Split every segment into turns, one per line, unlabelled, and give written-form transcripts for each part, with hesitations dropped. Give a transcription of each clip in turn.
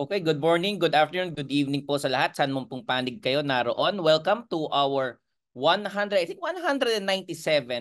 Okay, good morning, good afternoon, good evening po sa lahat. Saan mo pong panig kayo naroon. Welcome to our 197,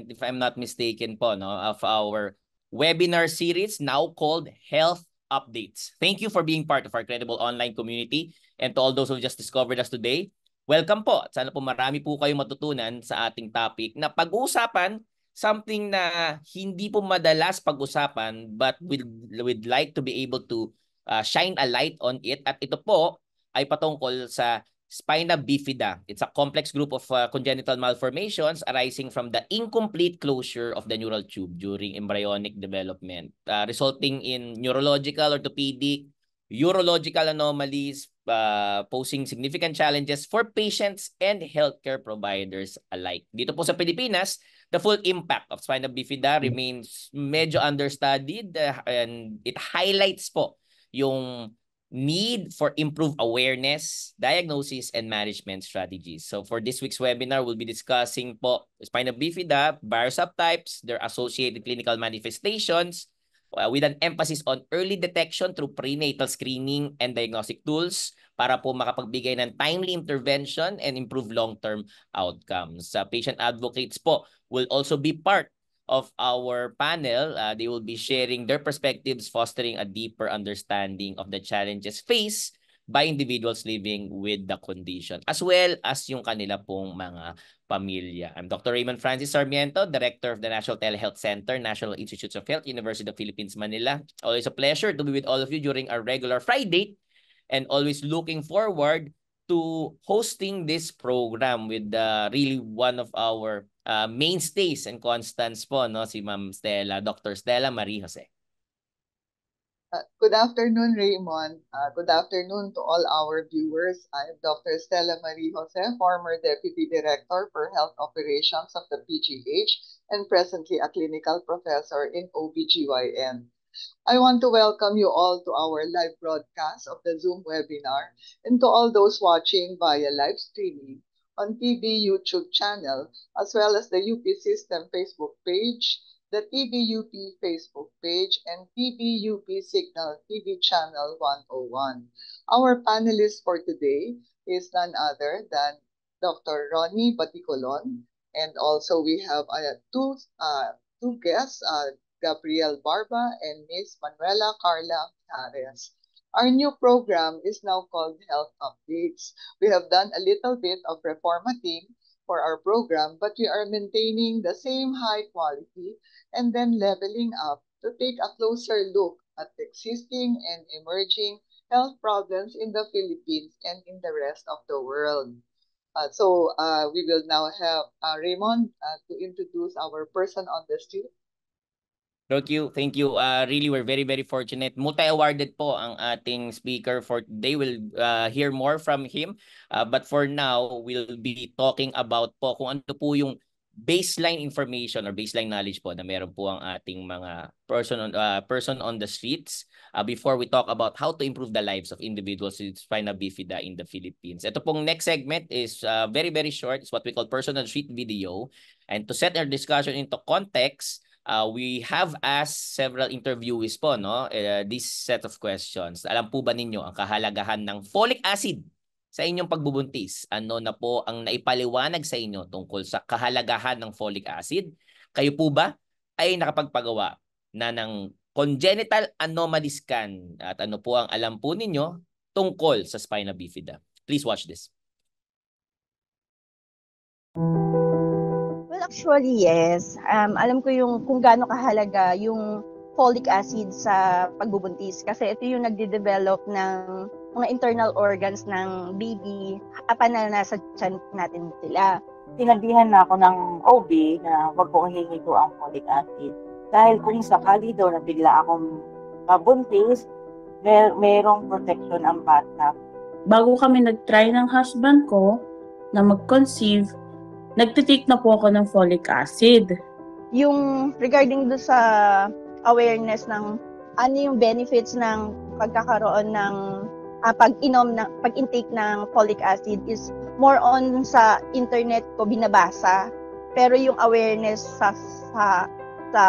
if I'm not mistaken po, no, of our webinar series now called Health Updates. Thank you for being part of our credible online community, and to all those who just discovered us today, welcome po. Sana po marami po kayong matutunan sa ating topic na pag-uusapan something na hindi po madalas pag-usapan but we'd like to be able to shine a light on it. At ito po ay patungkol sa spina bifida. It's a complex group of congenital malformations arising from the incomplete closure of the neural tube during embryonic development, resulting in neurological, orthopedic, urological anomalies, posing significant challenges for patients and healthcare providers alike. Dito po sa Pilipinas, the full impact of spina bifida remains medyo understudied, and it highlights po yung need for improved awareness, diagnosis, and management strategies. So for this week's webinar, we'll be discussing po spina bifida, virus subtypes, their associated clinical manifestations, with an emphasis on early detection through prenatal screening and diagnostic tools para po makapagbigay ng timely intervention and improve long-term outcomes. Patient advocates po will also be part of our panel. They will be sharing their perspectives, fostering a deeper understanding of the challenges faced by individuals living with the condition, as well as yung kanila pong mga pamilya. I'm Dr. Raymond Francis Sarmiento, Director of the National Telehealth Center, National Institutes of Health, University of Philippines, Manila. Always a pleasure to be with all of you during our regular Friday, and always looking forward to hosting this program with really one of our mainstays and constants po, no, si Ma'am Stella, Dr. Stella Marie Jose.
Good afternoon, Raymond. Good afternoon to all our viewers. I'm Dr. Stella Marie Jose, former Deputy Director for Health Operations of the PGH and presently a clinical professor in OBGYN. I want to welcome you all to our live broadcast of the Zoom webinar and to all those watching via live streaming on TB YouTube channel, as well as the UP System Facebook page, the TBUP Facebook page, and TBUP Signal TV channel 101. Our panelist for today is none other than Dr. Ronnie Baticolon, and also we have two guests, Gabriel Barba and Miss Manuela Carla Harris. Our new program is now called Health Updates. We have done a little bit of reformatting for our program, but we are maintaining the same high quality and then leveling up to take a closer look at existing and emerging health problems in the Philippines and in the rest of the world. So we will now have Raymond to introduce our person on the street.
Thank you. Thank you. Really, we're very, very fortunate. Multi-awarded po ang ating speaker for today. We'll hear more from him. But for now, we'll be talking about po kung ano po yung baseline information or baseline knowledge po na meron po ang ating mga person on the streets before we talk about how to improve the lives of individuals with spina bifida in the Philippines. Ito pong next segment is very, very short. It's what we call personal street video. And to set our discussion into context, we have asked several interviewees po, no, this set of questions. Alam po ba ninyo ang kahalagahan ng folic acid sa inyong pagbubuntis? Ano na po ang naipaliwanag sa inyo tungkol sa kahalagahan ng folic acid? Kayo po ba ay nakapagpagawa na ng congenital anomaly scan? At ano po ang alam po ninyo tungkol sa spina bifida? Please watch this.
Well, actually, yes. Alam ko yung kung gaano kahalaga yung folic acid sa pagbubuntis kasi ito yung nagde-develop ng mga internal organs ng baby apan na nasa tiyan natin sila.
Sinabihan na ako ng OB na wag kong hihingi ang folic acid. Dahil kung sakali daw na bigla akong mabuntis, merong protection ang bata.
Bago kami nag-try ng husband ko na mag-conceive, nagtitake na po ako ng folic acid.
Yung regarding do sa awareness ng ano yung benefits ng pagkakaroon ng pag-intake ng folic acid is more on sa internet ko binabasa. Pero yung awareness sa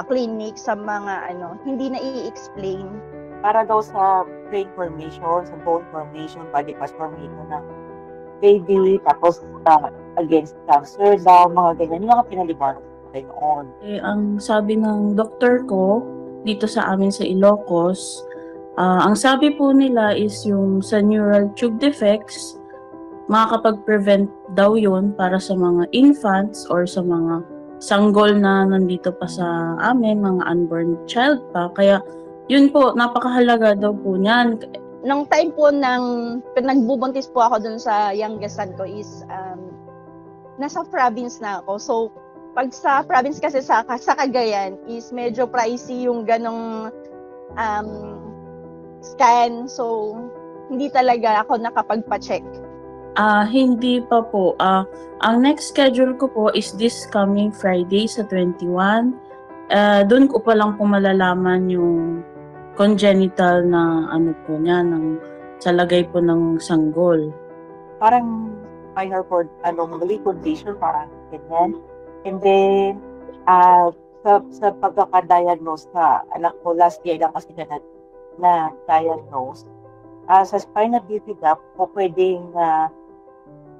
clinic, sa mga hindi na i-explain.
para daw sa brain formation, sa bone formation, body mass formation ng baby, tapos against cancer daw, mga ganyan. Yung mga pinaliwanag tayo noon.
Ang sabi ng doktor ko dito sa amin sa Ilocos, ang sabi po nila is yung sa neural tube defects, makakapag-prevent daw yun para sa mga infants or sa mga sanggol na nandito pa sa amin, mga unborn child pa. Kaya yun po, napakahalaga daw po niyan.
Nung time po nagbubuntis po ako dun sa youngest son ko is nasa province na ako. So, pag sa province kasi sa Cagayan is medyo pricey yung ganong scan. So, hindi talaga ako nakapagpa-check.
Hindi pa po. Ang next schedule ko po is this coming Friday sa 21. Doon ko pa lang po malalaman yung congenital na ano po niya, sa lagay po ng sanggol.
Parang minor for anomaly condition, parang ganyan. And then, sa pagkakadiagnose sa anak ko, last year lang kasi na diagnose, sa spina bifida po pwedeng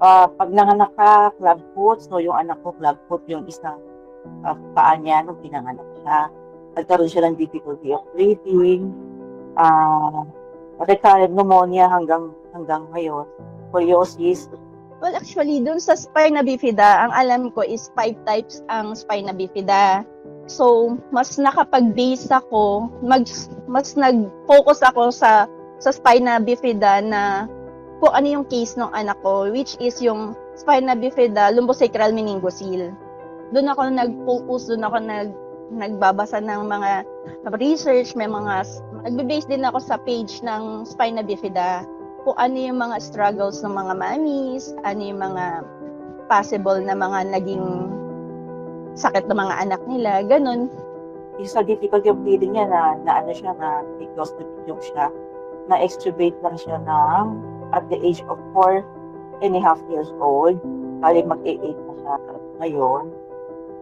pag nanganak ka, clubfoot, so yung anak ko clubfoot yung isang paa niya nung pinanganak siya. Nagkaroon siya ng difficulty of breathing, recurrent pneumonia hanggang ngayon, scoliosis.
Well, actually, dun sa spina bifida, ang alam ko is 5 types ang spina bifida. So, mas nakapag-base ako, mas nag-focus ako sa spina bifida na kung ano yung case ng anak ko, which is yung spina bifida lumbosacral meningocele. Doon ako nag-focus, doon ako nagbabasa ng mga research, nagbe-base din ako sa page ng spina bifida kung ano yung mga struggles ng mga mommies, ano yung mga possible na mga naging sakit ng mga anak nila, ganun.
Yung sa difficulty of breathing niya na siya, na ectostopic siya, na extubate lang siya at the age of 4.5 years old, bali mag-8 na siya ngayon.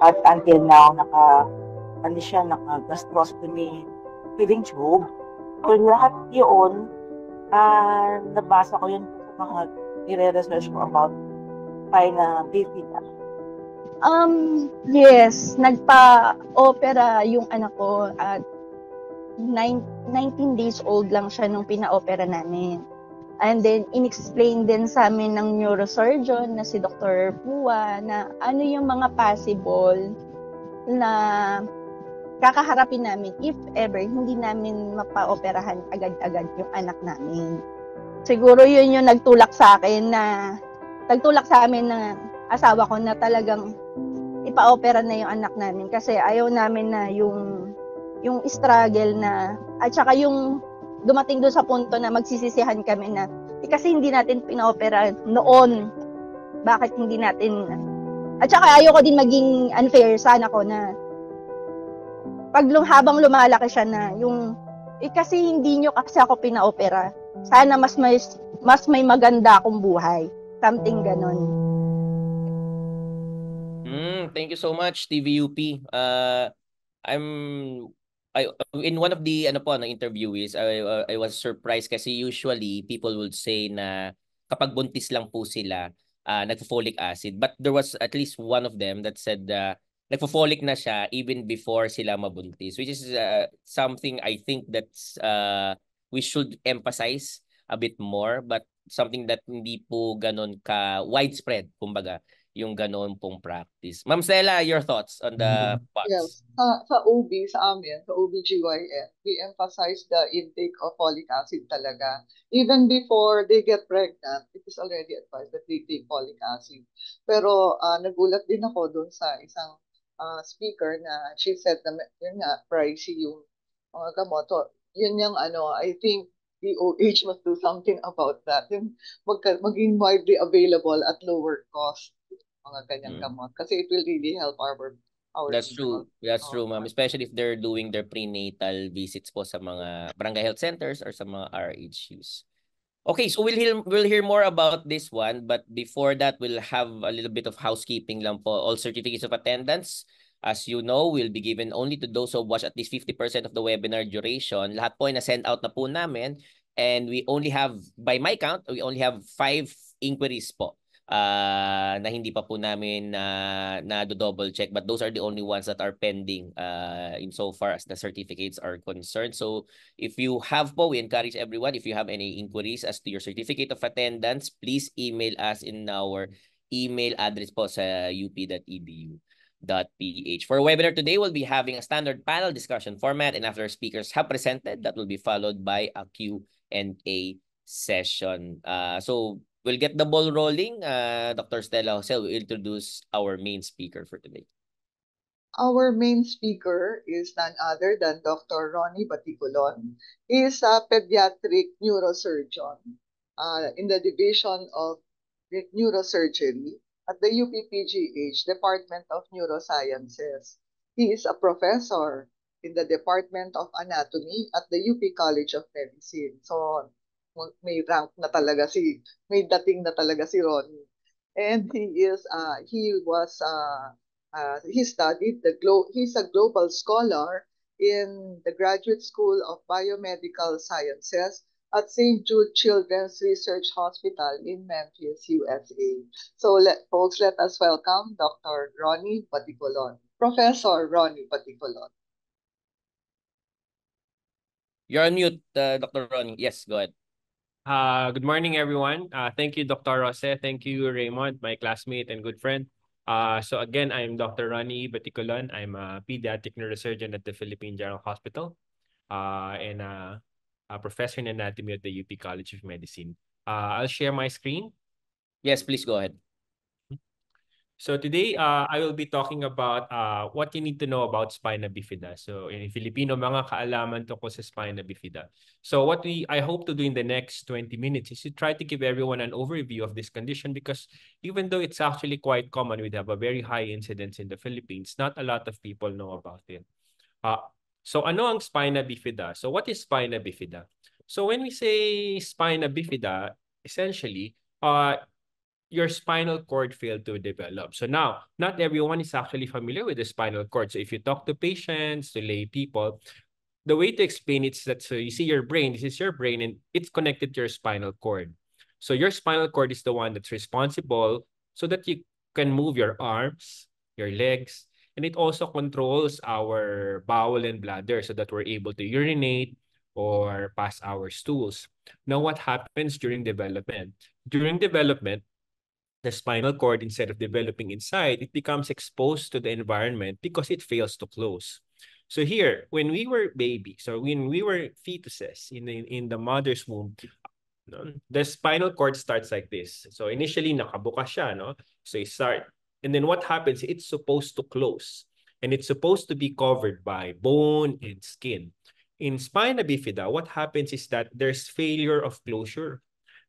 At until now, naka-gastrostomy feeding tube. So lahat yun, nabasa ko yun sa mga nire-research ko about spina bifida.
Yes, nagpa-opera yung anak ko at 19 days old lang siya nung pina-opera namin. And then, in-explain din sa amin ng neurosurgeon na si Dr. Pua na ano yung mga possible na kakaharapin namin if ever hindi namin mapa-operahan agad-agad yung anak namin. Siguro yun yung nagtulak sa amin na asawa ko na talagang ipa-opera na yung anak namin kasi ayaw namin na yung struggle na at saka yung dumating doon sa punto na magsisisihan kami na kasi hindi natin pina-opera noon. Bakit hindi natin at saka ayaw ko din maging unfair sa anak ko na habang lumalaki siya na yung kasi hindi nyo kasi ako pina-opera. Sana mas may maganda akong buhay. Something ganon.
Thank you so much, TVUP. In one of the interviewees, I was surprised kasi usually people would say na kapag buntis lang po sila, nagfo-folic acid. But there was at least one of them that said nagfo-folic na siya even before sila mabuntis, which is something I think that's we should emphasize a bit more, but something that hindi po ganon ka widespread, kumbaga, yung ganon pong practice. Ma'am Stella, your thoughts on the POTS?
Yes. Sa OB, sa amin, sa OBGYN, we emphasize the intake of folic acid talaga. Even before they get pregnant, it is already advised that they take folic acid. Pero nagulat din ako doon sa isang speaker na she said na yun nga, pricey yung mga gamot. So, yun yung I think DOH must do something about that. Yung maging widely available at lower cost mga ganyang gamot. Kasi it will really help our
That's true. That's true, ma'am. Especially if they're doing their prenatal visits po sa mga barangay health centers or sa mga RHUs. Okay, so we'll hear more about this one, but before that, we'll have a little bit of housekeeping lang po. All certificates of attendance As you know, will be given only to those who watch at least 50% of the webinar duration. Lahat po ay na-send out na po namin. And we only have, by my count, we only have 5 inquiries po na hindi pa po namin na double check, but those are the only ones that are pending insofar as the certificates are concerned. So if you have po, we encourage everyone, if you have any inquiries as to your certificate of attendance, please email us in our email address po sa up.edu.ph. For webinar today, we'll be having a standard panel discussion format, and after speakers have presented, that will be followed by a Q&A session. So we'll get the ball rolling. Dr. Stella Jose will introduce our main speaker for today.
Our main speaker is none other than Dr. Ronnie Baticulon. He is a pediatric neurosurgeon in the Division of Neurosurgery at the UPPGH Department of Neurosciences. He is a professor in the Department of Anatomy at the UP College of Medicine. So, may rank na talaga may dating na talaga si Ronnie. And he studied he's a global scholar in the Graduate School of Biomedical Sciences at St. Jude Children's Research Hospital in Memphis, USA. So folks, let us welcome Dr. Ronnie Baticulon, Professor Ronnie Baticulon.
You're on mute, Dr. Ronnie. Yes, go ahead.
Good morning, everyone. Thank you, Dr. Jose. Thank you, Raymond, my classmate and good friend. So again, I'm Dr. Ronnie Baticulon. I'm a pediatric neurosurgeon at the Philippine General Hospital and a professor in anatomy at the UP College of Medicine. I'll share my screen.
Yes, please go ahead.
So today, I will be talking about what you need to know about spina bifida. So in Filipino, mga kaalaman tungkol sa spina bifida. So what I hope to do in the next 20 minutes is to try to give everyone an overview of this condition, because even though it's actually quite common, we have a very high incidence in the Philippines, not a lot of people know about it. So ano ang spina bifida? So what is spina bifida? So when we say spina bifida, essentially, your spinal cord failed to develop. So now, not everyone is actually familiar with the spinal cord. So if you talk to patients, to lay people, the way to explain it is that, so you see your brain, this is your brain, and it's connected to your spinal cord. So your spinal cord is the one that's responsible so that you can move your arms, your legs, and it also controls our bowel and bladder so that we're able to urinate or pass our stools. Now, what happens during development? During development, the spinal cord, instead of developing inside, it becomes exposed to the environment because it fails to close. So here, when we were babies, or when we were fetuses in the mother's womb, the spinal cord starts like this. So initially, nakabuka siya, no? So you start. And then what happens, it's supposed to close. And it's supposed to be covered by bone and skin. In spina bifida, what happens is that there's failure of closure.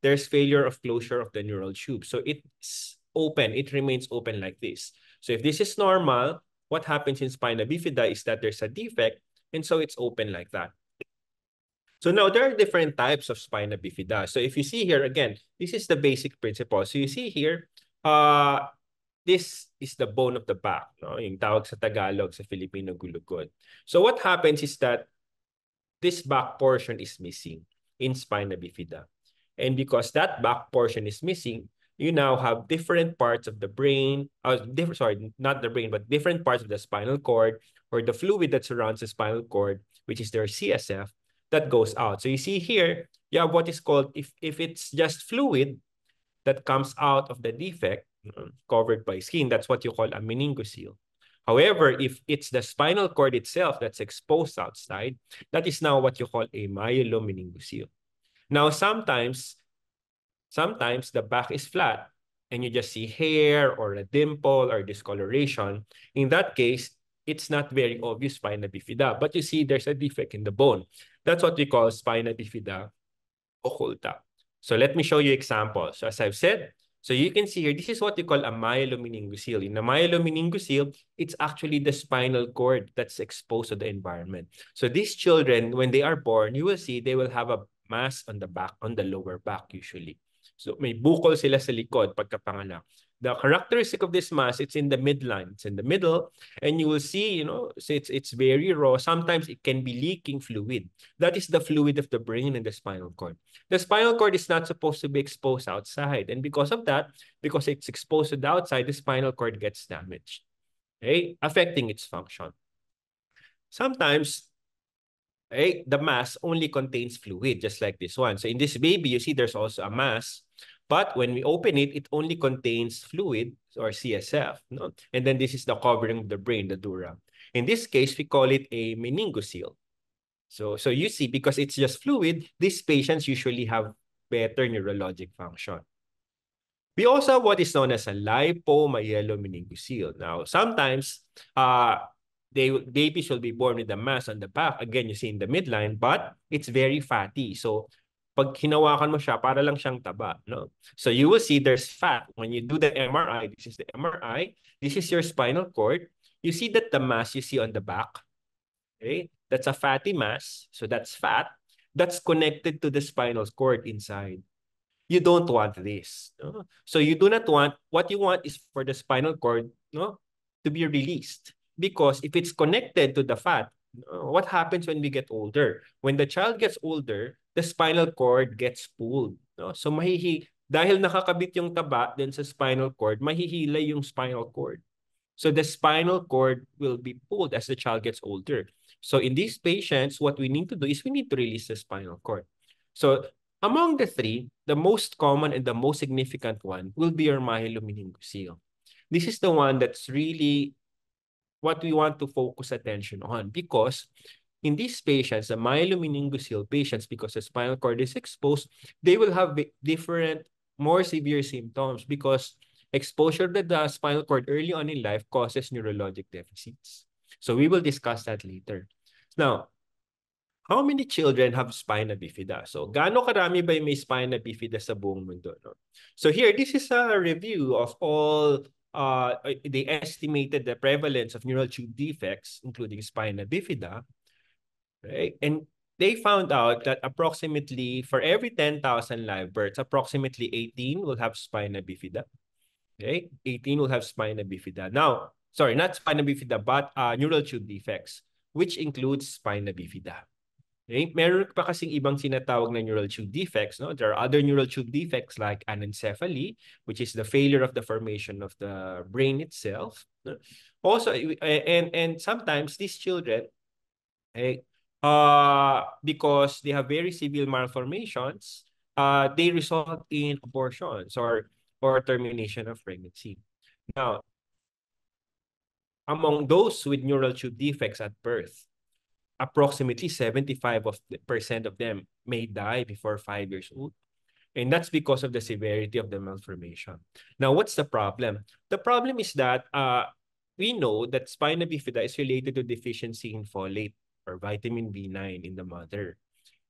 There's failure of closure of the neural tube. So it's open. It remains open like this. So if this is normal, what happens in spina bifida is that there's a defect, and so it's open like that. So now there are different types of spina bifida. So if you see here, again, this is the basic principle. So you see here, this is the bone of the back, no? Yung tawag sa Tagalog, sa Filipino, gulugod. So what happens is that this back portion is missing in spina bifida. And because that back portion is missing, you now have different parts of the brain, not the brain, but different parts of the spinal cord, or the fluid that surrounds the spinal cord, which is their CSF, that goes out. So you see here, you have what is called, if it's just fluid that comes out of the defect, covered by skin, that's what you call a meningocele. However, if it's the spinal cord itself that's exposed outside, that is now what you call a myelomeningocele. Now, sometimes the back is flat and you just see hair or a dimple or discoloration. In that case, it's not very obvious spina bifida, but you see there's a defect in the bone. That's what we call spina bifida occulta. So let me show you examples. So as I've said, so you can see here, this is what you call a myelomeningocele. In a myelomeningocele, it's actually the spinal cord that's exposed to the environment. So these children, when they are born, you will see they will have a mass on the back, on the lower back usually. So may bukol sila sa likod pagkapanganak. The characteristic of this mass, it's in the midline. It's in the middle, and you will see, it's very raw. Sometimes it can be leaking fluid. That is the fluid of the brain and the spinal cord. The spinal cord is not supposed to be exposed outside. And because of that, because it's exposed to the outside, the spinal cord gets damaged, okay, affecting its function. Sometimes, the mass only contains fluid, just like this one. So in this baby, you see there's also a mass. But when we open it, it only contains fluid or CSF. No? And then this is the covering of the brain, the dura. In this case, we call it a meningocele. So you see, because it's just fluid, these patients usually have better neurologic function. We also have what is known as a lipomyelomeningocele. Now, sometimes babies will be born with a mass on the back. Again, you see in the midline, but it's very fatty. So pag hinawakan mo siya, para lang siyang taba, no? So you will see there's fat. When you do the MRI, this is the MRI, this is your spinal cord. You see that the mass you see on the back, okay? That's a fatty mass. So that's fat. That's connected to the spinal cord inside. You don't want this. No? So you do not want, what you want is for the spinal cord, no, to be released. Because if it's connected to the fat, what happens when we get older? When the child gets older, the spinal cord gets pulled. No? So dahil nakakabit yung taba din sa spinal cord, mahihilay yung spinal cord. So the spinal cord will be pulled as the child gets older. So in these patients, what we need to do is we need to release the spinal cord. So among the three, the most common and the most significant one will be your myelomeningocele. This is the one that's really what we want to focus attention on, because in these patients, the myelomeningocele patients, because the spinal cord is exposed, they will have different, more severe symptoms because exposure to the spinal cord early on in life causes neurologic deficits. So we will discuss that later. Now, how many children have spina bifida? So, gaano karami ba yung may spina bifida sa buong mundo? No? So here, this is a review of all, they estimated the prevalence of neural tube defects, including spina bifida. Right? And they found out that approximately, for every 10,000 live births, approximately 18 will have spina bifida. Okay? 18 will have spina bifida. Now, sorry, not spina bifida, but neural tube defects, which includes spina bifida. Okay? Meron pa kasing ibang sinatawag na neural tube defects. No? There are other neural tube defects like anencephaly, which is the failure of the formation of the brain itself. Also, and sometimes these children, because they have very severe malformations, they result in abortions or termination of pregnancy. Now, among those with neural tube defects at birth, approximately 75% of them may die before 5 years old. And that's because of the severity of the malformation. Now, what's the problem? The problem is that we know that spina bifida is related to deficiency in folate or vitamin B9 in the mother.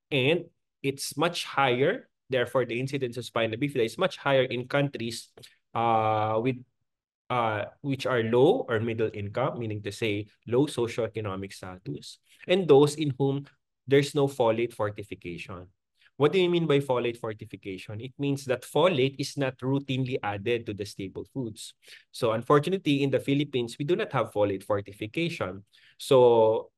And it's much higher. Therefore, the incidence of spina bifida is much higher in countries which are low or middle income, meaning to say low socioeconomic status, and those in whom there's no folate fortification. What do you mean by folate fortification? It means that folate is not routinely added to the staple foods. So unfortunately, in the Philippines, we do not have folate fortification. So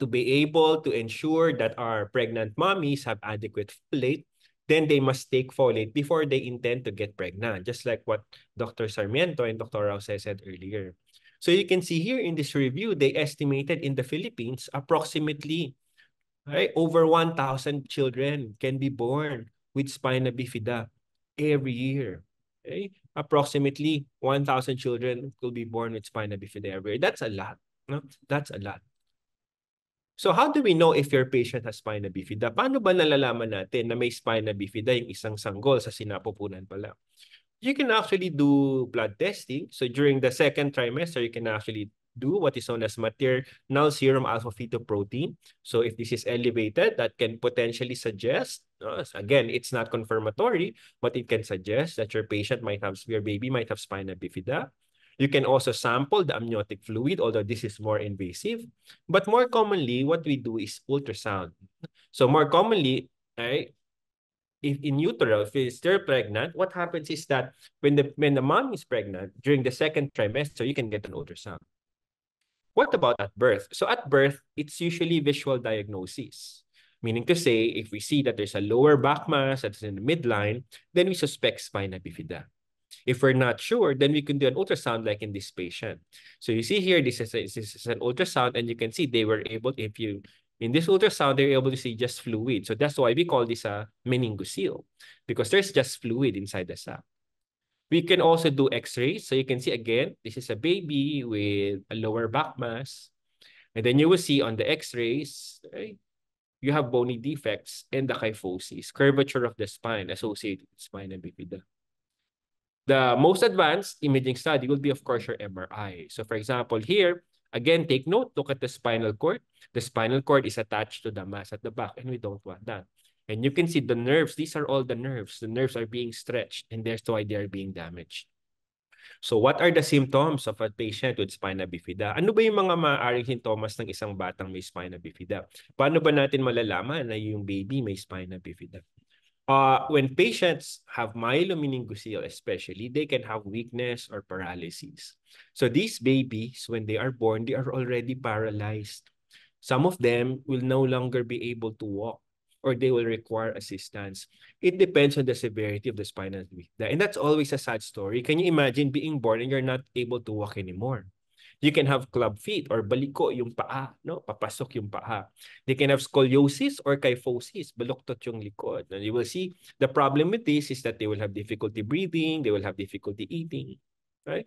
to be able to ensure that our pregnant mommies have adequate folate, then they must take folate before they intend to get pregnant, just like what Dr. Sarmiento and Dr. Rause said earlier. So you can see here in this review, they estimated in the Philippines, approximately over 1,000 children can be born with spina bifida every year. Okay? Approximately 1,000 children will be born with spina bifida every year. That's a lot. No? That's a lot. So how do we know if your patient has spina bifida? Paano ba nalalaman natin na may spina bifida yung isang sanggol sa sinapupunan pala? You can actually do blood testing. So during the second trimester, you can actually do what is known as maternal serum alpha-fetoprotein. So if this is elevated, that can potentially suggest, again, it's not confirmatory, but it can suggest that your baby might have spina bifida. You can also sample the amniotic fluid, although this is more invasive. But more commonly, what we do is ultrasound. So more commonly, if in utero, if it's still pregnant, what happens is that when the mom is pregnant during the second trimester, you can get an ultrasound. What about at birth? So at birth, it's usually visual diagnosis. Meaning to say, if we see that there's a lower back mass that's in the midline, then we suspect spina bifida. If we're not sure, then we can do an ultrasound like in this patient. So you see here, this is an ultrasound, and you can see they were able, in this ultrasound, they were able to see just fluid. So that's why we call this a meningocele, because there's just fluid inside the sac. We can also do x-rays. So you can see again, this is a baby with a lower back mass. And then you will see on the x-rays, right, you have bony defects and the kyphosis, curvature of the spine associated with spina bifida. The most advanced imaging study will be, of course, your MRI. So for example, here, again, take note, look at the spinal cord. The spinal cord is attached to the mass at the back, and we don't want that. And you can see the nerves. These are all the nerves. The nerves are being stretched, and that's why they are being damaged. So what are the symptoms of a patient with spina bifida? Ano ba yung mga maaaring sintomas ng isang batang may spina bifida? Paano ba natin malalaman na yung baby may spina bifida? When patients have myelomeningocele especially, they can have weakness or paralysis. So these babies, when they are born, they are already paralyzed. Some of them will no longer be able to walk, or they will require assistance. It depends on the severity of the spinal bifida. And that's always a sad story. Can you imagine being born and you're not able to walk anymore? You can have club feet or baliko yung paa, no? Papasok yung paa. They can have scoliosis or kyphosis, baluktot yung likod. And you will see the problem with this is that they will have difficulty breathing, they will have difficulty eating, right?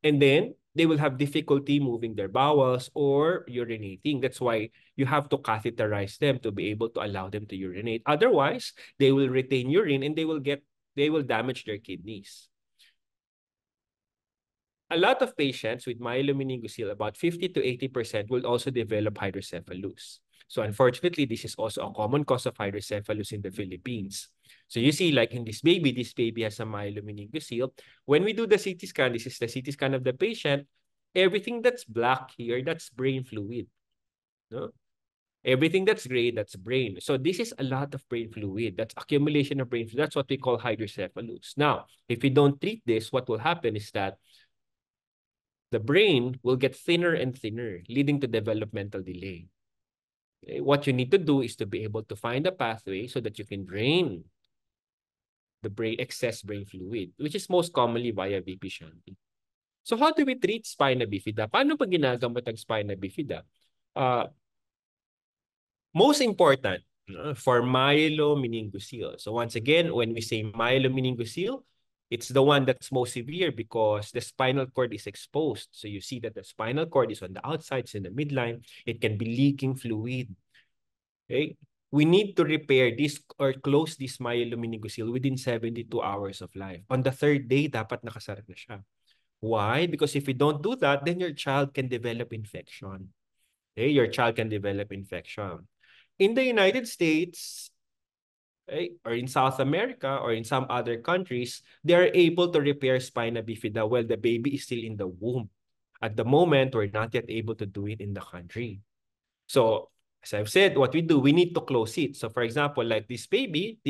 And then they will have difficulty moving their bowels or urinating. That's why you have to catheterize them to be able to allow them to urinate. Otherwise, they will retain urine and they will damage their kidneys. A lot of patients with myelomeningocele, about 50 to 80%, will also develop hydrocephalus. So unfortunately, this is also a common cause of hydrocephalus in the Philippines. So you see, like in this baby has a myelomeningocele. When we do the CT scan, this is the CT scan of the patient, everything that's black here, that's brain fluid. No? Everything that's gray, that's brain. So this is a lot of brain fluid. That's accumulation of brain fluid. That's what we call hydrocephalus. Now, if we don't treat this, what will happen is that the brain will get thinner and thinner, leading to developmental delay. Okay? What you need to do is to be able to find a pathway so that you can drain the excess brain fluid, which is most commonly via VP shunting. So how do we treat spina bifida? Paano pa ginagamot ang spina bifida? Most important for myelomeningocele. So once again, when we say myelomeningocele, it's the one that's most severe because the spinal cord is exposed. So you see that the spinal cord is on the outside, it's in the midline. It can be leaking fluid. Okay? We need to repair this or close this myelomeningocele within 72 hours of life. On the third day, dapat nakasara na siya. Why? Because if you don't do that, then your child can develop infection. Okay? Your child can develop infection. In the United States, or in South America or in some other countries, they are able to repair spina bifida while the baby is still in the womb. At the moment, we're not yet able to do it in the country. So, as I've said, what we do, we need to close it. So, for example, like this baby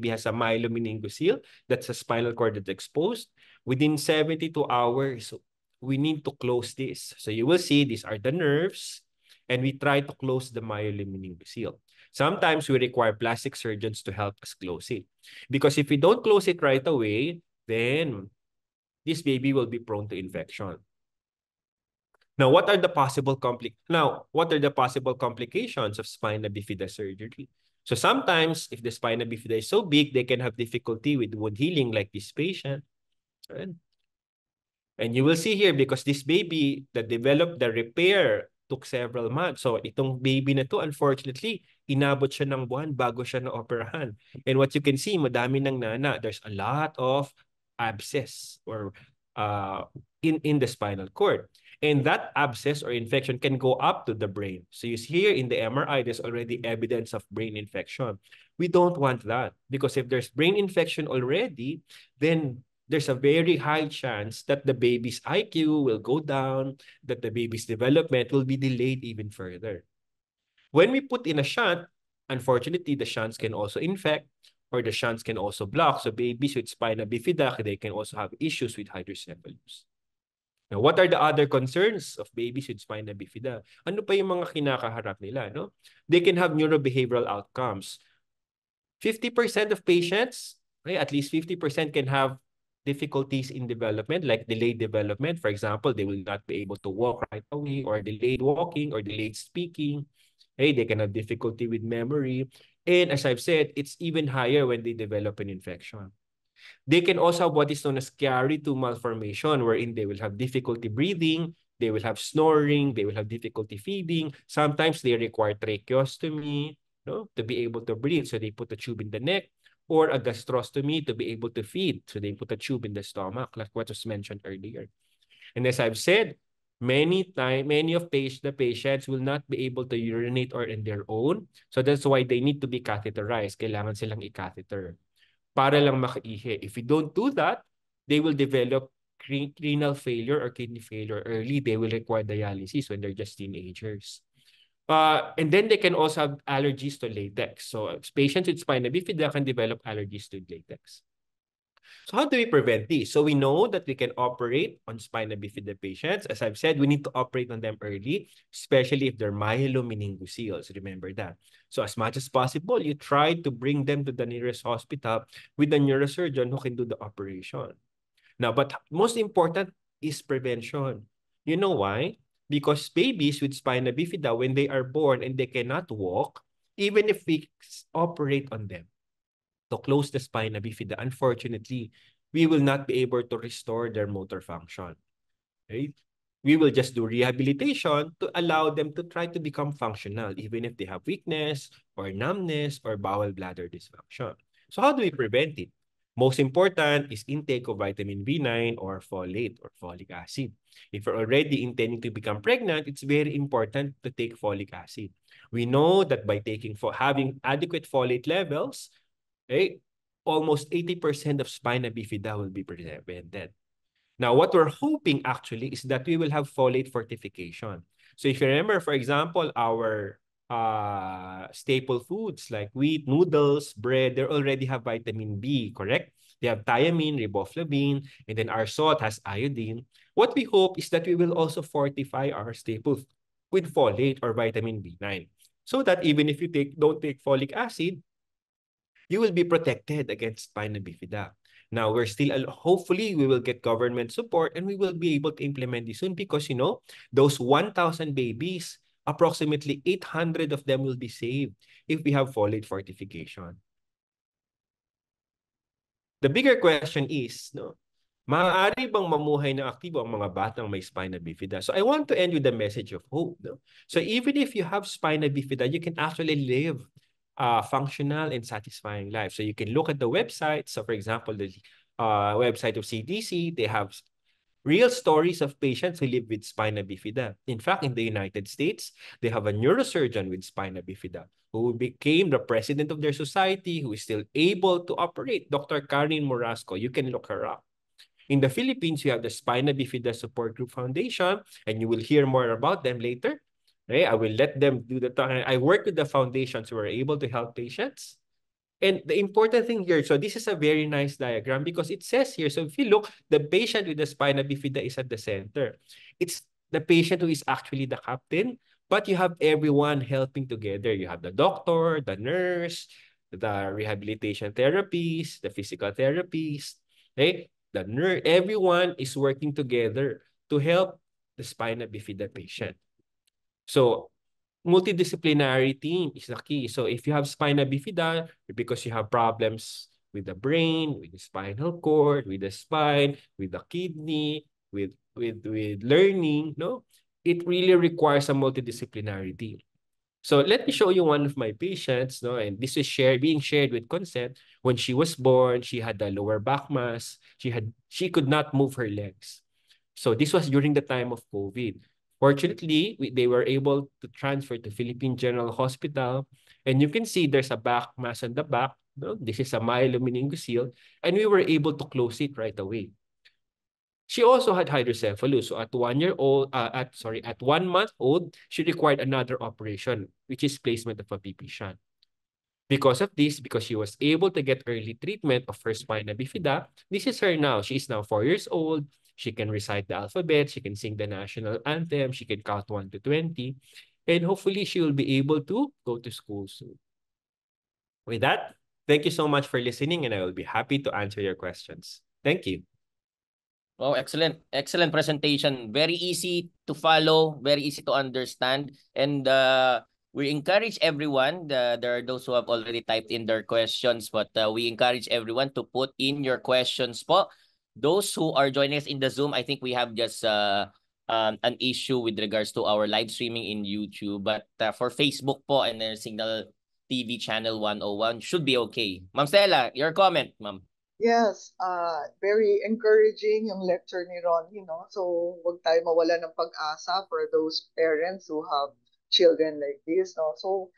has a myelomeningocele. That's a spinal cord that's exposed. Within 72 hours, we need to close this. So, you will see these are the nerves, and we try to close the myelomeningocele. Sometimes we require plastic surgeons to help us close it. Because if we don't close it right away, then this baby will be prone to infection. Now, what are the possible complications of spina bifida surgery? So sometimes, if the spina bifida is so big, they can have difficulty with wound healing like this patient. Right? And you will see here, because this baby that developed the repair took several months. So itong baby na to, unfortunately, inabot siya ng buwan bago siya na-operahan. And what you can see, madami ng nana. There's a lot of abscess or in the spinal cord. And that abscess or infection can go up to the brain. So you see here in the MRI, there's already evidence of brain infection. We don't want that, because if there's brain infection already, then there's a very high chance that the baby's IQ will go down, that the baby's development will be delayed even further. When we put in a shunt, unfortunately, the shunts can also infect, or the shunts can also block. So babies with spina bifida, they can also have issues with hydrocephalus. Now, what are the other concerns of babies with spina bifida? Ano pa yung mga kinakaharap nila, no? They can have neurobehavioral outcomes. 50% of patients, okay, at least 50% can have difficulties in development, like delayed development. For example, they will not be able to walk right away, or delayed walking, or delayed speaking. Okay, they can have difficulty with memory. And as I've said, it's even higher when they develop an infection. They can also have what is known as chiari-2 malformation, wherein they will have difficulty breathing, they will have snoring, they will have difficulty feeding. Sometimes they require tracheostomy, no, to be able to breathe. So they put a tube in the neck, or a gastrostomy to be able to feed. So they put a tube in the stomach, like what was mentioned earlier. And as I've said, many of the patients will not be able to urinate or in their own. So that's why they need to be catheterized. Kailangan silang i-catheter para lang makaihi. If you don't do that, they will develop renal failure or kidney failure early. They will require dialysis when they're just teenagers. And then they can also have allergies to latex. So patients with spina bifida can develop allergies to latex. So how do we prevent this? So we know that we can operate on spina bifida patients. As I've said, we need to operate on them early, especially if they're myelomeningocele. Remember that. So as much as possible, you try to bring them to the nearest hospital with a neurosurgeon who can do the operation. Now, but most important is prevention. You know why? Because babies with spina bifida, when they are born and they cannot walk, even if we operate on them to close the spina bifida, unfortunately, we will not be able to restore their motor function. Right? We will just do rehabilitation to allow them to try to become functional, even if they have weakness or numbness or bowel bladder dysfunction. So how do we prevent it? Most important is intake of vitamin B9 or folate or folic acid. If you're already intending to become pregnant, it's very important to take folic acid. We know that by having adequate folate levels, okay, almost 80% of spina bifida will be prevented. Now, what we're hoping actually is that we will have folate fortification. So if you remember, for example, our staple foods like wheat, noodles, bread, they already have vitamin B, correct? They have thiamine, riboflavin, and then our salt has iodine. What we hope is that we will also fortify our staples with folate or vitamin B9. So that even if you don't take folic acid, you will be protected against spina bifida. Now, hopefully, we will get government support and we will be able to implement this soon because, those 1,000 babies, approximately 800 of them will be saved if we have folate fortification. The bigger question is, maaari bang mamuhay na aktibo ang mga batang may spina bifida? So I want to end with a message of hope. So even if you have spina bifida, you can actually live functional and satisfying life. So you can look at the website. So for example, the website of CDC, they have real stories of patients who live with spina bifida. In fact, in the United States, they have a neurosurgeon with spina bifida who became the president of their society, who is still able to operate, Dr. Karin Morasco. You can look her up. In the Philippines, you have the Spina Bifida Support Group Foundation, and you will hear more about them later. Okay, I will let them do the talk. I work with the foundations who are able to help patients. And the important thing here, so this is a very nice diagram because it says here, so if you look, the patient with the spina bifida is at the center. It's the patient who is actually the captain, but you have everyone helping together. You have the doctor, the nurse, the rehabilitation therapies, the physical therapies, okay? The nurse, everyone is working together to help the spina bifida patient. So multidisciplinary team is the key. So if you have spina bifida, because you have problems with the brain, with the spinal cord, with the spine, with the kidney, with learning, it really requires a multidisciplinary team. So let me show you one of my patients, and this is being shared with consent. When she was born, she had the lower back mass. She could not move her legs. So this was during the time of COVID. Fortunately, they were able to transfer to Philippine General Hospital. And you can see there's a back mass on the back. This is a myelomeningocele. And we were able to close it right away. She also had hydrocephalus. So at 1 month old, she required another operation, which is placement of a PP shunt. Because of this, because she was able to get early treatment of her spina bifida, this is her now. She is now 4 years old. She can recite the alphabet. She can sing the national anthem. She can count 1 to 20. And hopefully, she will be able to go to school soon. With that, thank you so much for listening, and I will be happy to answer your questions. Thank you.
Oh, excellent. Excellent presentation. Very easy to follow, very easy to understand. And we encourage everyone, there are those who have already typed in their questions, but we encourage everyone to put in your questions po. Those who are joining us in the Zoom, I think we have just an issue with regards to our live streaming in YouTube. But for Facebook po and their Signal TV Channel 101, should be okay. Ma'am Stella, your comment, ma'am.
Yes, very encouraging yung lecture ni Ronnie, no? So, huwag tayo mawala ng pag-asa for those parents who have children like this, no? So,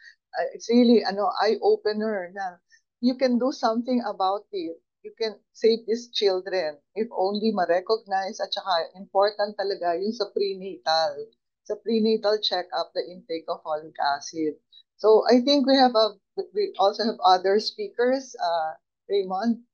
it's really, eye-opener na you can do something about it. You can save these children if only ma-recognize at saka important talaga yung sa prenatal. Sa prenatal check-up, the intake of folic acid. So, I think we also have other speakers, Raymond.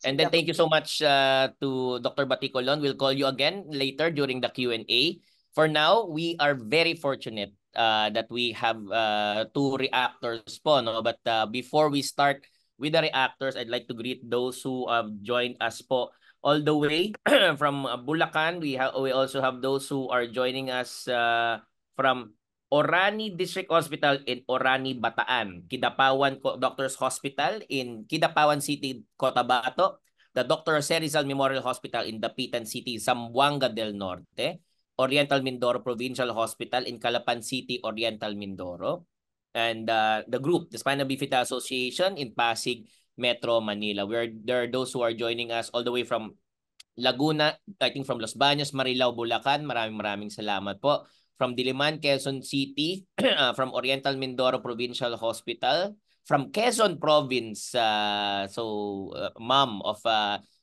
And then thank you so much to Dr. Baticolon. We'll call you again later during the Q&A. For now, we are very fortunate that we have 2 reactors po, no? But before we start with the reactors, I'd like to greet those who have joined us po all the way from Bulacan. We also have those who are joining us from Orani District Hospital in Orani, Bataan, Kidapawan Doctors Hospital in Kidapawan City, Cotabato, the Dr. Jose Rizal Memorial Hospital in Dapitan City, Zamboanga del Norte, Oriental Mindoro Provincial Hospital in Calapan City, Oriental Mindoro, and the group, the Spina Bifida Association in Pasig, Metro Manila. There are those who are joining us all the way from Laguna, I think from Los Baños, Marilao, Bulacan. Maraming salamat po. From Diliman, Quezon City, from Oriental Mindoro Provincial Hospital, from Quezon Province, mom of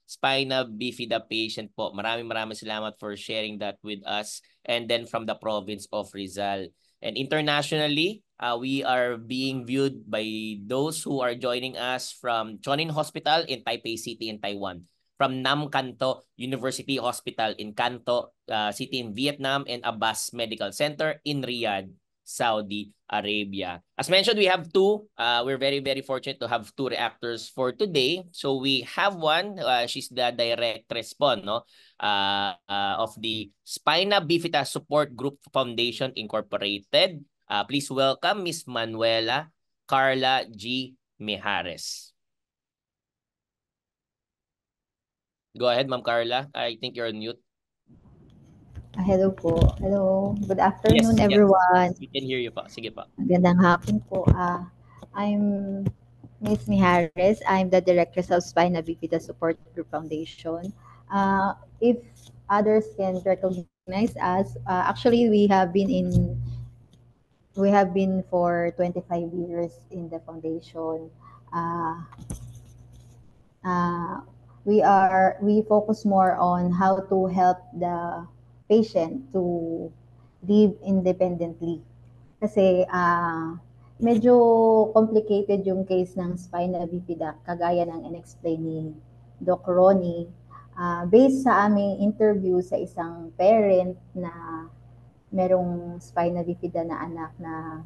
spina bifida patient po. Maraming salamat for sharing that with us. And then from the province of Rizal. And internationally, we are being viewed by those who are joining us from Chonin Hospital in Taipei City in Taiwan, from Nam Kanto University Hospital in Kanto City in Vietnam, and Abbas Medical Center in Riyadh, Saudi Arabia. As mentioned, we have 2. We're very, very fortunate to have 2 reactors for today. So we have one. She's the directress po, no? Of the Spina Bifida Support Group Foundation Incorporated. Please welcome Miss Manuela Carla G. Mijares. Go ahead, Ma'am Carla. I think you're on mute.
Hello po. Hello. Good afternoon,
Yes.
everyone.
We can hear you pa. Sige pa.
Magandang hapon po. I'm Ms. Mijares. I'm the Director of Spina Bifida Support Group Foundation. If others can recognize us, actually we have been for 25 years in the foundation. We focus more on how to help the patient to live independently. Kasi medyo complicated yung case ng spina bifida, kagaya ng in-explain ni Doc Ronnie. Based sa aming interview sa isang parent na merong spina bifida na anak na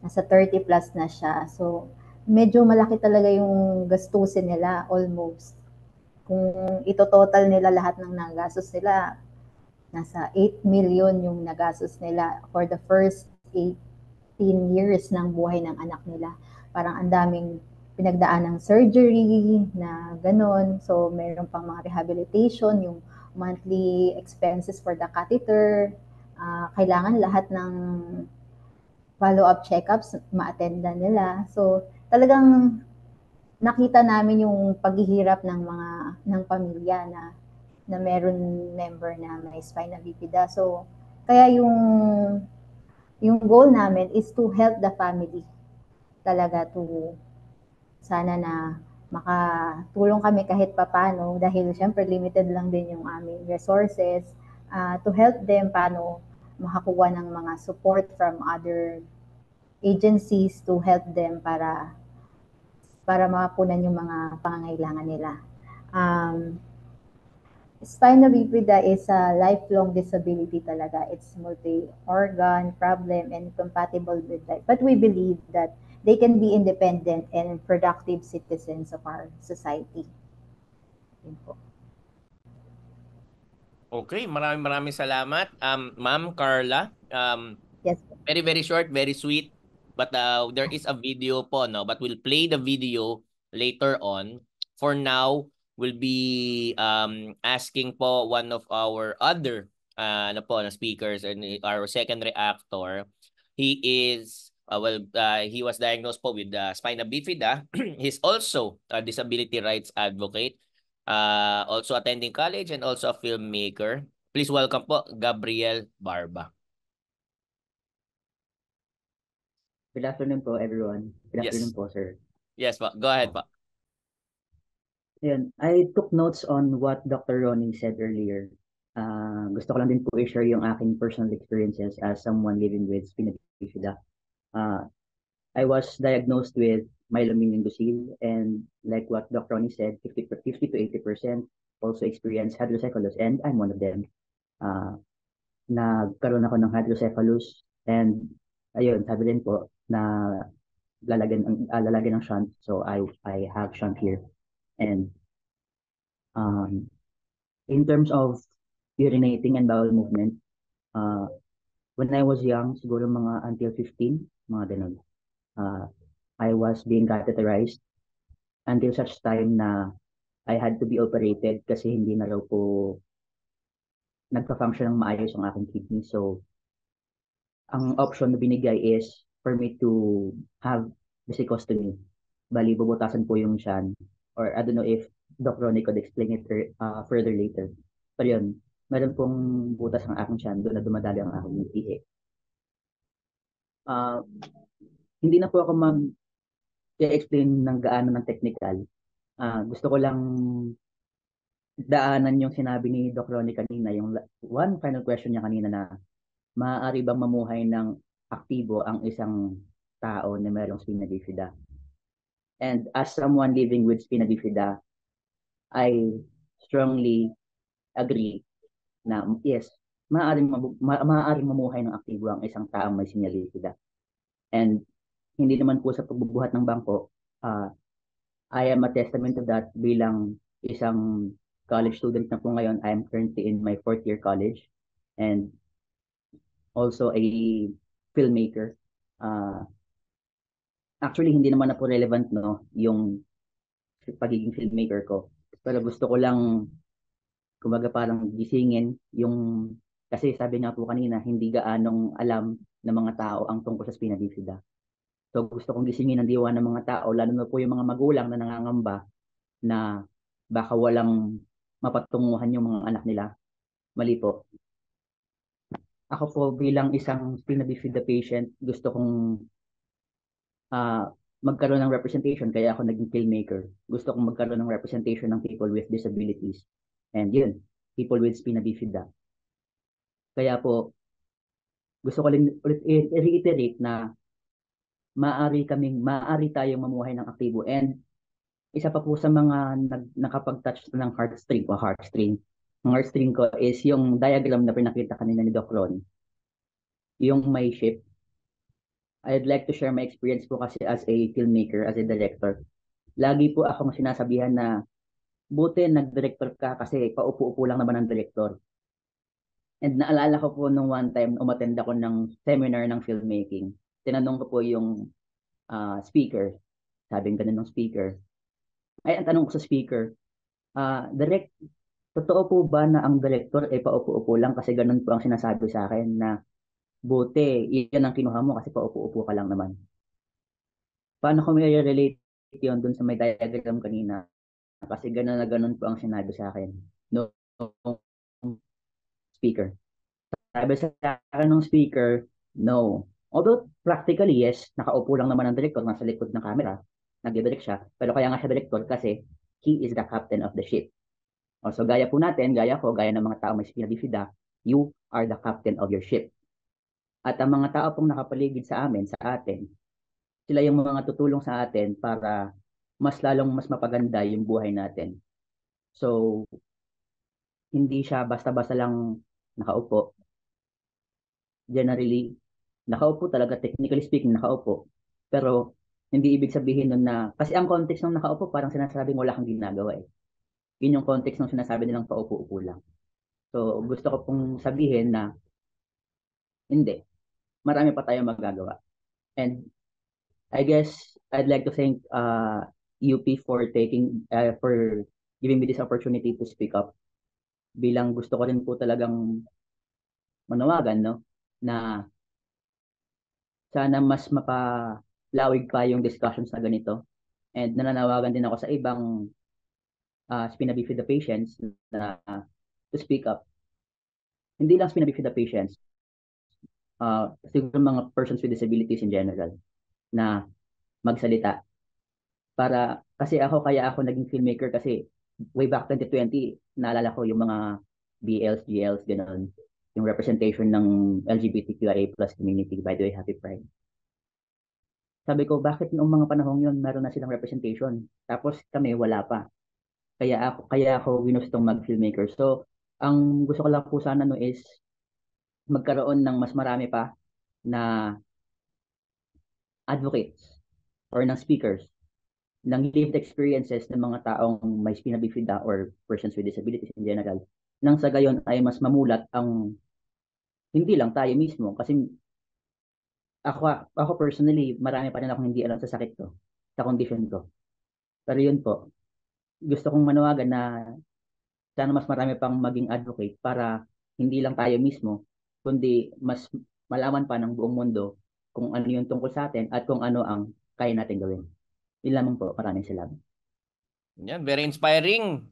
nasa 30 plus na siya. So, medyo malaki talaga yung gastusin nila, almost. Kung ito-total nila lahat ng nagastos nila, nasa 8 million yung nagastos nila for the first 18 years ng buhay ng anak nila. Parang ang daming pinagdaan ng surgery na ganon. So, meron pang mga rehabilitation, yung monthly expenses for the catheter. Kailangan lahat ng follow-up checkups ma-attendan nila. So, talagang nakita namin yung paghihirap ng pamilya na meron member na may spina bifida. So, kaya yung goal namin is to help the family talaga, to sana na makatulong kami kahit papano, dahil syempre limited lang din yung aming resources, to help them paano makakuha ng mga support from other agencies to help them para mapunan yung mga pangangailangan nila. Spina bifida is a lifelong disability talaga. It's multi-organ problem and compatible with life. But we believe that they can be independent and productive citizens of our society. Yun po.
Okay, maraming salamat. Ma'am Carla,
Yes.
very very short, very sweet, but there is a video po, no? But we'll play the video later on. For now, we'll be asking po one of our other ano po na speakers and our second reactor. He is he was diagnosed po with spina bifida. He's also a disability rights advocate. Also attending college and also a filmmaker. Please welcome po Gabriel Barba.
Good afternoon po, everyone. Good
Yes.
afternoon po, sir.
Yes po. Go ahead po.
Ayun, I took notes on what Dr. Ronnie said earlier. Gusto ko lang din po i-share yung aking personal experiences as someone living with spina bifida. I was diagnosed with meiomyelin docile, and like what Dr. Ronnie said, 50 to 80% also experience hydrocephalus, and I'm one of them. Nagkaroon ako ng hydrocephalus, and ayun, sabi din po na lalagyan ng shunt, so I have shunt here. And in terms of urinating and bowel movement, when I was young, siguro mga until 15, mga ganun, I was being catheterized until such time na I had to be operated kasi hindi na raw po nagpa-function ng maayos ang aking kidney. So, ang option na binigay is for me to have vesicostomy. Bali, bubutasan po yung shan. Or I don't know if Dr. Ronnie could explain it further later. Pero yun, meron pong butas ang aking shan, doon na dumadali ang aking ihi. Hindi na po ako mag-explain ng gaano ng technical. Gusto ko lang daanan yung sinabi ni Dr. Ronnie kanina, yung one final question niya kanina na maaari bang mamuhay ng aktibo ang isang tao na mayroong spina bifida? And as someone living with spina bifida, I strongly agree na yes, maaaring mamuhay ng aktibo ang isang taong may spina bifida. And hindi naman po sa pagbubuhat ng bangko, I am a testament to that bilang isang college student na po ngayon. I am currently in my 4th year college and also a filmmaker. Actually, hindi naman na po relevant, no, yung pagiging filmmaker ko. Pero gusto ko lang, kumbaga parang gisingin yung, kasi sabi nga po kanina, hindi gaanong alam ng mga tao ang tungkol sa spina bifida. So gusto kong gisingin ang diwa ng mga tao, lalo na po yung mga magulang na nangangamba na baka walang mapatunguhan yung mga anak nila. Mali po. Ako po bilang isang spina bifida patient, gusto kong magkaroon ng representation, kaya ako naging filmmaker. Gusto kong magkaroon ng representation ng people with disabilities. And yun, people with spina bifida. Kaya po, gusto ko lang reiterate na maaari tayong mamuhay ng aktibo. And isa pa po sa mga nakapag-touch ng heartstring. Ang heartstring ko is yung diagram na pinakita kanina ni Doc Ron. Yung may shape. I'd like to share my experience po kasi as a filmmaker, as a director. Lagi po akong sinasabihan na buti nag-director ka kasi paupo-upo lang naman ang director. And naalala ko po nung one time, umattend ako ng seminar ng filmmaking. Tinanong ko po yung speaker. Sabing ganun ng speaker. Ay, ang tanong ko sa speaker, totoo po ba na ang director ay paupo-upo lang kasi ganun po ang sinasabi sa akin na buti, yan ang kinuha mo kasi paupo-upo ka lang naman. Paano ko may relate yun dun sa may diagram kanina? Kasi ganun na ganun po ang sinabi sa akin. No, speaker. Sabi sa akin ng speaker, no. Although practically, yes, nakaupo lang naman ang director, nasa likod ng camera, nagdidirect siya. Pero kaya nga siya director kasi he is the captain of the ship. So gaya po natin, gaya ko, gaya ng mga tao may spina bifida, you are the captain of your ship. At ang mga tao pong nakapaligid sa amin, sa atin, sila yung mga tutulong sa atin para mas mapaganda yung buhay natin. So, hindi siya basta-basta lang nakaupo. Generally, nakaupo talaga, technically speaking, nakaupo. Pero, hindi ibig sabihin nun na, kasi ang context ng nakaupo, parang sinasabing wala kang ginagawa eh. Yun yung context ng sinasabi nilang paupo-upo lang. So, gusto ko pong sabihin na, hindi, marami pa tayong magagawa. And I guess I'd like to thank UP for for giving me this opportunity to speak up. Bilang gusto ko rin po talagang manawagan, no, na sana mas mapalawig pa yung discussions na ganito. And nananawagan din ako sa ibang spina bifida patients na to speak up. Hindi lang spina bifida patients, siguro mga persons with disabilities in general, na magsalita. Kasi kaya ako naging filmmaker kasi way back 2020, naalala ko yung mga BLs, GLs, gano'n, yung representation ng LGBTQIA+ community. By the way, happy Pride. Sabi ko, bakit noong mga panahong yun, meron na silang representation? Tapos kami, wala pa. Kaya ako ginustong mag-filmmaker. So, ang gusto ko lang po sana no is magkaroon ng mas marami pa na advocates or ng speakers ng lived experiences ng mga taong may spina bifida or persons with disabilities in general. Nang sa gayon ay mas mamulat ang hindi lang tayo mismo kasi ako personally marami pa rin akong hindi alam sa sakit ko, sa condition ko. Pero yun po, gusto kong manawagan na sana mas marami pang maging advocate para hindi lang tayo mismo kundi mas malaman pa ng buong mundo kung ano yung tungkol sa atin at kung ano ang kaya natin gawin. Yun lamang po, maraming salamat.
Yan, very inspiring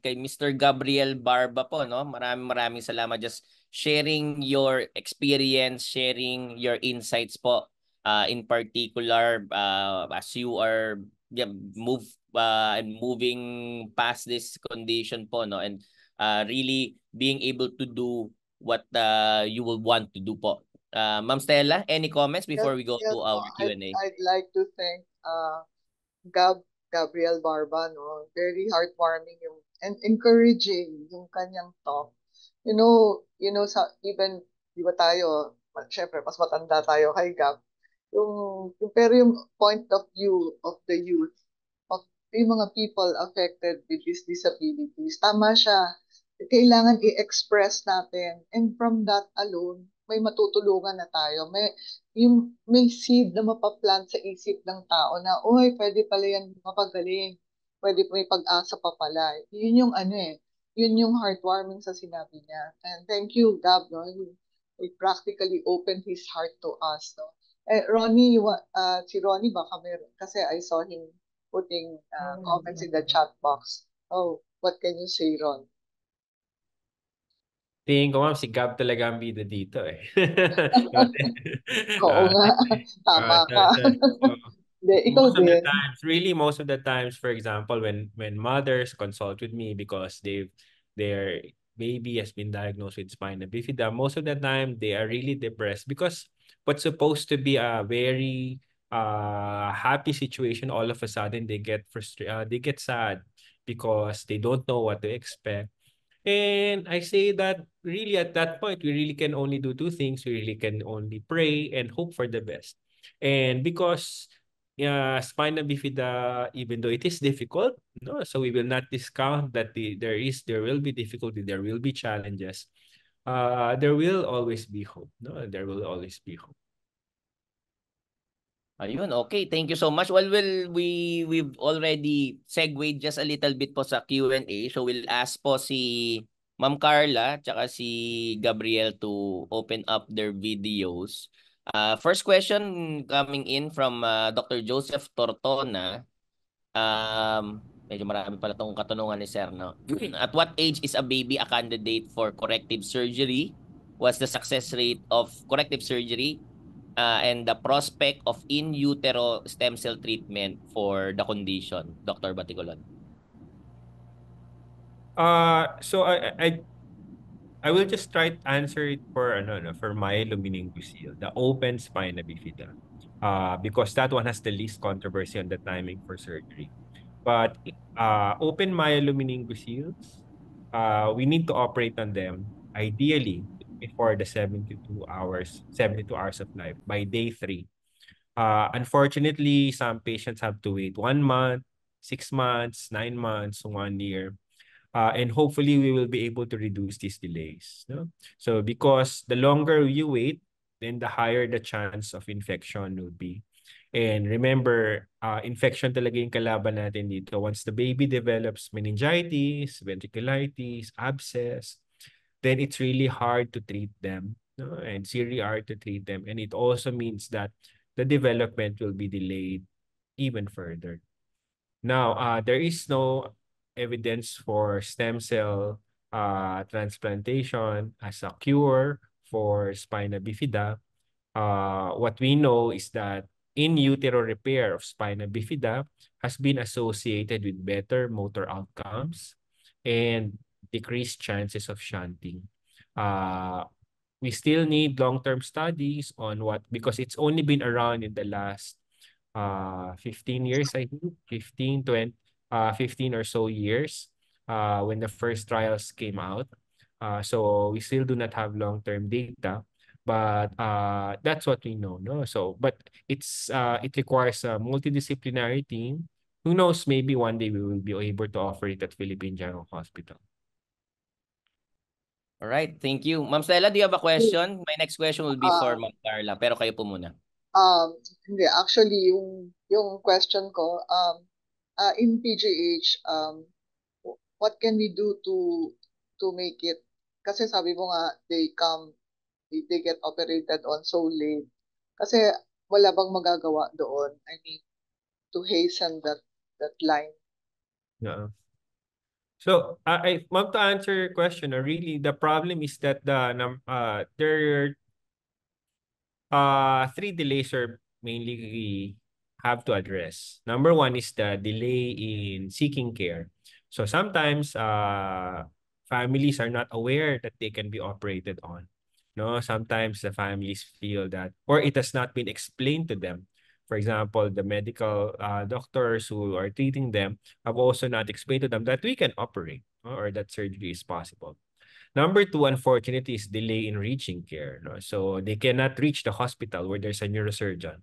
kay Mr. Gabriel Barba po, no? Maraming salamat, just sharing your experience, sharing your insights po, in particular as you are moving past this condition po, no? And really being able to do what you will want to do po. Ma'am Stella, any comments before we go to our Q&A?
I'd like to thank Gabriel Barba, no? Very heartwarming yung and encouraging yung kanyang talk. Even di ba tayo, syempre mas matanda tayo kay Gab. Pero yung point of view of the youth, of yung mga people affected with these disabilities, tama siya. Kailangan i-express natin. And from that alone, may matutulungan na tayo. May seed na mapaplant sa isip ng tao na, uy, pwede pala yan mapagaling. Pwede may pag-asa pa pala. Yun yung yun yung heartwarming sa sinabi niya. And thank you, Gab, no? He practically opened his heart to us, no? Ronnie, si Ronnie baka meron, kasi I saw him putting comments in the chat box. Oh, what can you say, Ron?
Tingin ko, ma'am, si Gab talaga ang bida dito eh.
Oo nga, tama ka. Ikaw
Most of the
din.
times, most of the times, for example, when mothers consult with me because their baby has been diagnosed with spina bifida, most of the time they are really depressed because what's supposed to be a very happy situation, all of a sudden they get frustrated, they get sad because they don't know what to expect. And I say that really at that point, we really can only do two things. We really can only pray and hope for the best. And because spina bifida, even though it is difficult, no, so we will not discount that there will be difficulty, there will be challenges. There will always be hope. No, there will always be hope.
Ayun, okay. Thank you so much. Well, we've already segued just a little bit po sa Q&A. So we'll ask po si Ma'am Carla tsaka si Gabriel to open up their videos. First question coming in from Dr. Joseph Tortona. Medyo marami pala tong katanungan ni Sir, no? At what age is a baby a candidate for corrective surgery? What's the success rate of corrective surgery? And the prospect of in utero stem cell treatment for the condition, Dr. Baticolon?
So I will just try to answer it for for myelomeningocele, the open spina bifida. Because that one has the least controversy on the timing for surgery. But open myelomeningoceles, we need to operate on them ideally before the 72 hours of life by day 3. Unfortunately, some patients have to wait 1 month, 6 months, 9 months, 1 year. And hopefully we will be able to reduce these delays. No? So because the longer you wait, then the higher the chance of infection will be. And remember, infection talaga yung kalaban natin dito. Once the baby develops meningitis, ventriculitis, abscess, then it's really hard to treat them. No? And it's really hard to treat them. And it also means that the development will be delayed even further. Now, there is no evidence for stem cell transplantation as a cure for spina bifida. What we know is that in utero repair of spina bifida has been associated with better motor outcomes and decreased chances of shunting. We still need long-term studies on because it's only been around in the last 15 years, I think, 15 or so years when the first trials came out. So we still do not have long-term data, but that's what we know, no? So, but it requires a multidisciplinary team. Who knows, maybe one day we will be able to offer it at Philippine General Hospital.
All right, thank you. Ma'am Stella, do you have a question? My next question will be for Ma'am Carla, pero kayo po muna.
Hindi, actually, yung question ko, in PGH, what can we do to make it, kasi sabi mo nga, they get operated on so late. Kasi wala bang magagawa doon? I mean, to hasten that line.
Yeah. So, ma'am, to answer your question, really the problem is that there are 3 delays are mainly have to address. Number 1 is the delay in seeking care. So sometimes families are not aware that they can be operated on. No, sometimes the families feel that, or it has not been explained to them. For example, the medical doctors who are treating them have also not explained to them that we can operate, or that surgery is possible. Number 2, unfortunately, is delay in reaching care. No? So they cannot reach the hospital where there's a neurosurgeon.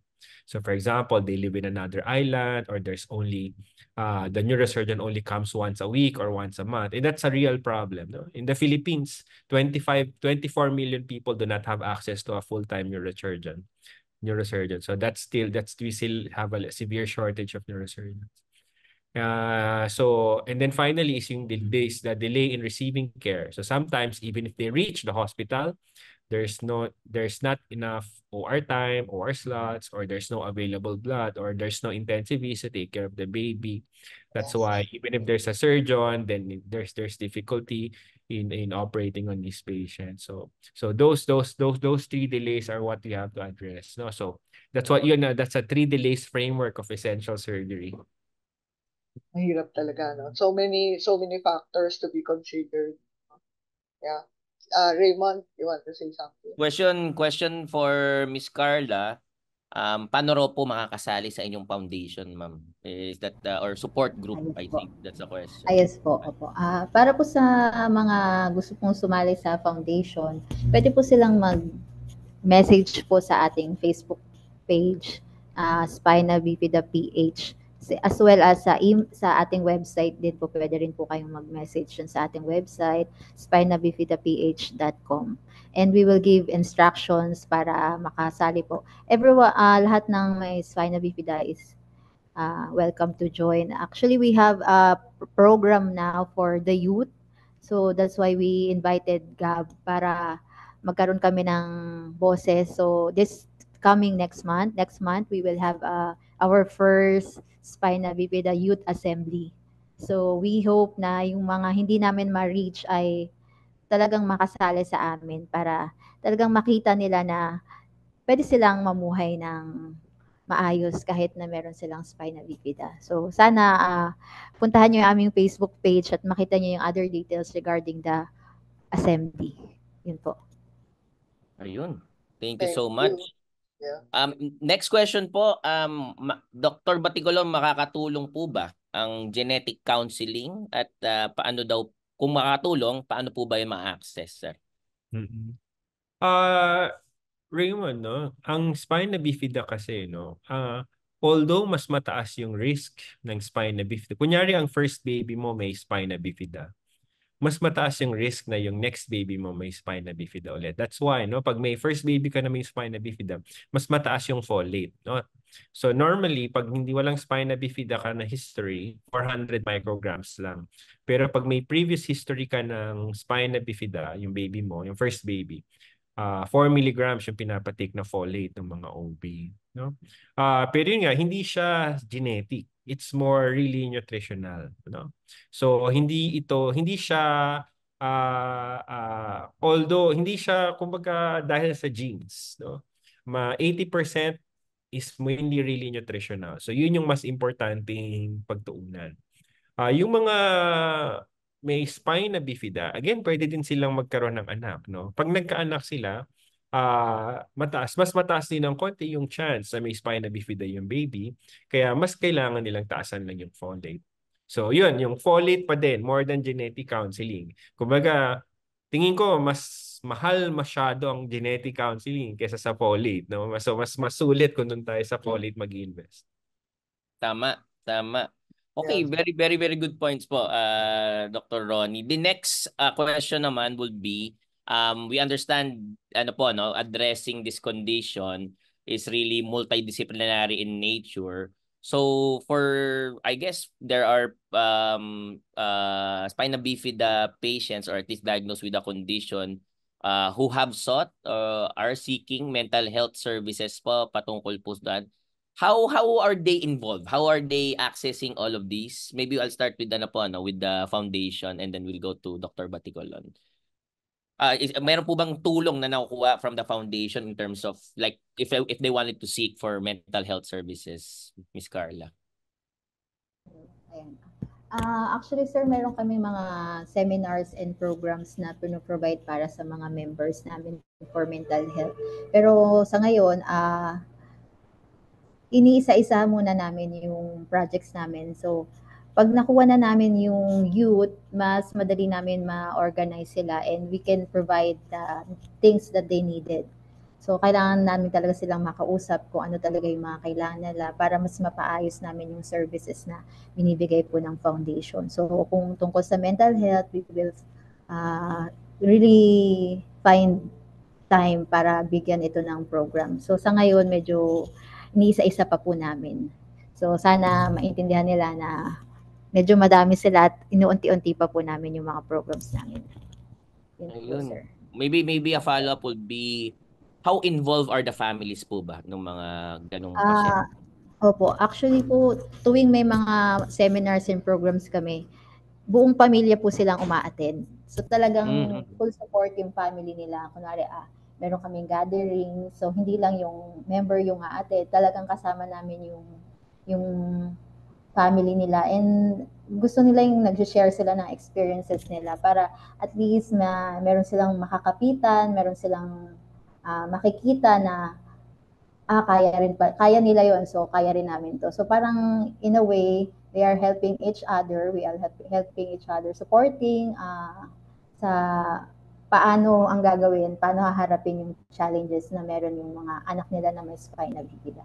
So for example, they live in another island, or there's only the neurosurgeon only comes once a week or once a month. And that's a real problem. No? In the Philippines, 24 million people do not have access to a full-time neurosurgeon. So we still have a severe shortage of neurosurgeons. And then finally is yung the delay in receiving care. So sometimes even if they reach the hospital, there's not enough OR time, OR slots, or there's no available blood, or there's no intensivists to take care of the baby. That's why even if there's a surgeon, then there's difficulty in operating on these patients. So those 3 delays are what we have to address. No, so that's a 3 delays framework of essential surgery.
Mahirap talaga, no? So many factors to be considered. Yeah. Raymond, you want to say something?
Question for Miss Carla. Paano raw po makakasali sa inyong foundation, ma'am? Is that or support group?
Ayos
I
po.
think that's the question.
Yes po, opo. Para po sa mga gusto pong sumali sa foundation, pwede po silang mag-message po sa ating Facebook page, Spina Bifida PH. As well as sa ating website din po, pwede rin po kayong mag-message sa ating website, spinabifidaph.com. And we will give instructions para makasali po. Everyone, lahat ng may spina bifida is welcome to join. Actually, we have a program now for the youth. So that's why we invited Gab para magkaroon kami ng boses. So this coming next month we will have our first Spina Bifida Youth Assembly. So we hope na yung mga hindi namin ma-reach ay talagang makasali sa amin para talagang makita nila na pwede silang mamuhay ng maayos kahit na meron silang spina bifida. So sana puntahan niyo yung aming Facebook page at makita niyo yung other details regarding the assembly. Yun po.
Ayun. Thank you
Thank
so
you.
much.
Yeah.
Next question po, Dr. Baticolon, makakatulong po ba ang genetic counseling at paano daw, kung makatulong, paano po ba yung ma-access, sir?
Mm-mm. Ah, Raymond, no? Ang spina bifida kasi, no? Although mas mataas yung risk ng spina bifida. Kunyari ang first baby mo may spina bifida. Mas mataas yung risk na yung next baby mo may spina bifida ulit. That's why, no, pag may first baby ka na may spina bifida, mas mataas yung folate, no? So normally, pag hindi walang spina bifida ka na history, 400 micrograms lang. Pero pag may previous history ka ng spina bifida, yung baby mo, yung first baby, 4 milligrams yung pinapatake na folate ng mga OB, no? Pero yun nga, hindi siya genetic. It's more really nutritional, no? So hindi siya although hindi siya kumbaga dahil sa genes, no? 80% is mainly really nutritional. So yun yung mas importanteng pagtuunan. Yung mga may spina bifida, again, pwede din silang magkaroon ng anak, no? Pag nagkaanak sila, mas mataas din ng konti yung chance na may spina bifida yung baby, kaya mas kailangan nilang taasan lang yung folate. So, yun, yung folate pa din, more than genetic counseling. Kumbaga, tingin ko, mas mahal masyado ang genetic counseling kaysa sa folate, no? So, mas sulit kung doon tayo sa folate mag-invest.
Tama, tama. Okay, very, very, very good points po, Dr. Ronnie. The next question naman would be, we understand, addressing this condition is really multidisciplinary in nature. So I guess there are spina bifida patients or at least diagnosed with a condition who have sought are seeking mental health services po patungkol po sa How are they involved? How are they accessing all of these? Maybe I'll start with with the foundation and then we'll go to Dr. Baticolon. Meron po bang tulong na nakukuha from the foundation in terms of like if they wanted to seek for mental health services, Miss Carla?
Ayan. Actually, sir, meron kami mga seminars and programs na provide para sa mga members namin for mental health. Pero sa ngayon, iniisa-isa muna namin yung projects namin. So, pag nakuha na namin yung youth, mas madali namin ma-organize sila and we can provide the things that they needed. So, kailangan namin talaga silang makausap kung ano talaga yung mga kailangan nila para mas mapaayos namin yung services na binibigay po ng foundation. So, kung tungkol sa mental health, we will really find time para bigyan ito ng program. So, sa ngayon, medyo iniisa-isa pa po namin. So, sana maintindihan nila na medyo madami sila at inuunti-unti pa po namin yung mga programs namin. Yun po, sir.
Maybe a follow-up would be, how involved are the families po ba ng mga ganong pasyente?
Opo, actually po, tuwing may mga seminars and programs kami, buong pamilya po silang uma-attend. So talagang full support yung family nila. Kunwari, meron kaming gathering, so hindi lang yung member yung a-attend, talagang kasama namin yung family nila. And gusto nila yung nag-share sila ng experiences nila para at least meron silang makakapitan, meron silang makikita na kaya nila yon, so kaya rin namin to. So parang in a way, they are helping each other, we are helping each other, supporting sa paano ang gagawin, paano haharapin yung challenges na meron yung mga anak nila na may spina bifida.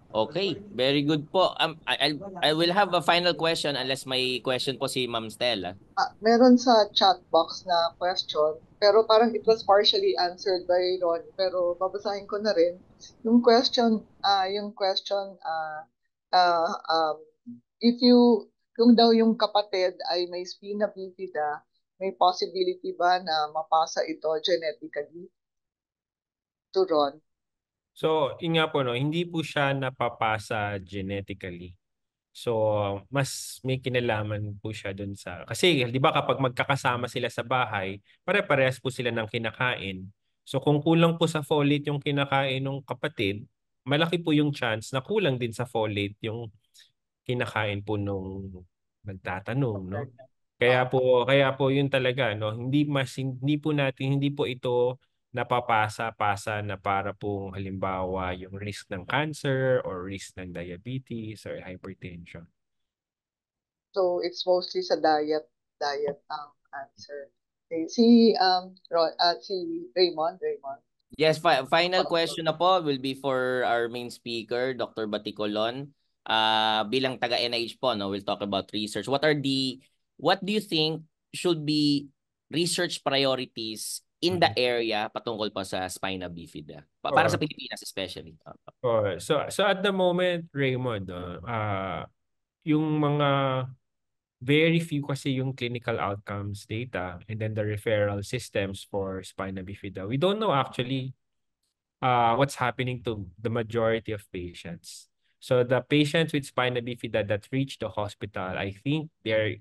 Okay, very good po. I will have a final question unless may question po si Ma'am Stella.
Meron sa chat box na question, pero parang it was partially answered by Ron, pero babasahin ko na rin. Yung question, kung daw yung kapatid ay may spina bifida, may possibility ba na mapasa ito genetically to Ron?
So, yun nga po, no, hindi po siya napapasa genetically. So, mas may kinalaman po siya dun sa... Kasi, di ba kapag magkakasama sila sa bahay, pare-parehas po sila ng kinakain. So, kung kulang po sa folate yung kinakain ng kapatid, malaki po yung chance na kulang din sa folate yung kinakain po nung nagtatanong, no? Kaya po yun talaga, no? Hindi po ito napapasa-pasa na para pong halimbawa yung risk ng cancer or risk ng diabetes or hypertension.
So it's mostly sa diet ang answer. Okay. Si Raymond.
Yes, final question na po will be for our main speaker, Dr. Baticolon. Bilang taga NIH po, no, we'll talk about research. What do you think should be research priorities in the area patungkol pa sa spina bifida? Para sa Pilipinas especially.
So at the moment, Raymond, yung mga very few kasi yung clinical outcomes data and then the referral systems for spina bifida. We don't know actually what's happening to the majority of patients. So the patients with spina bifida that reach the hospital, I think they're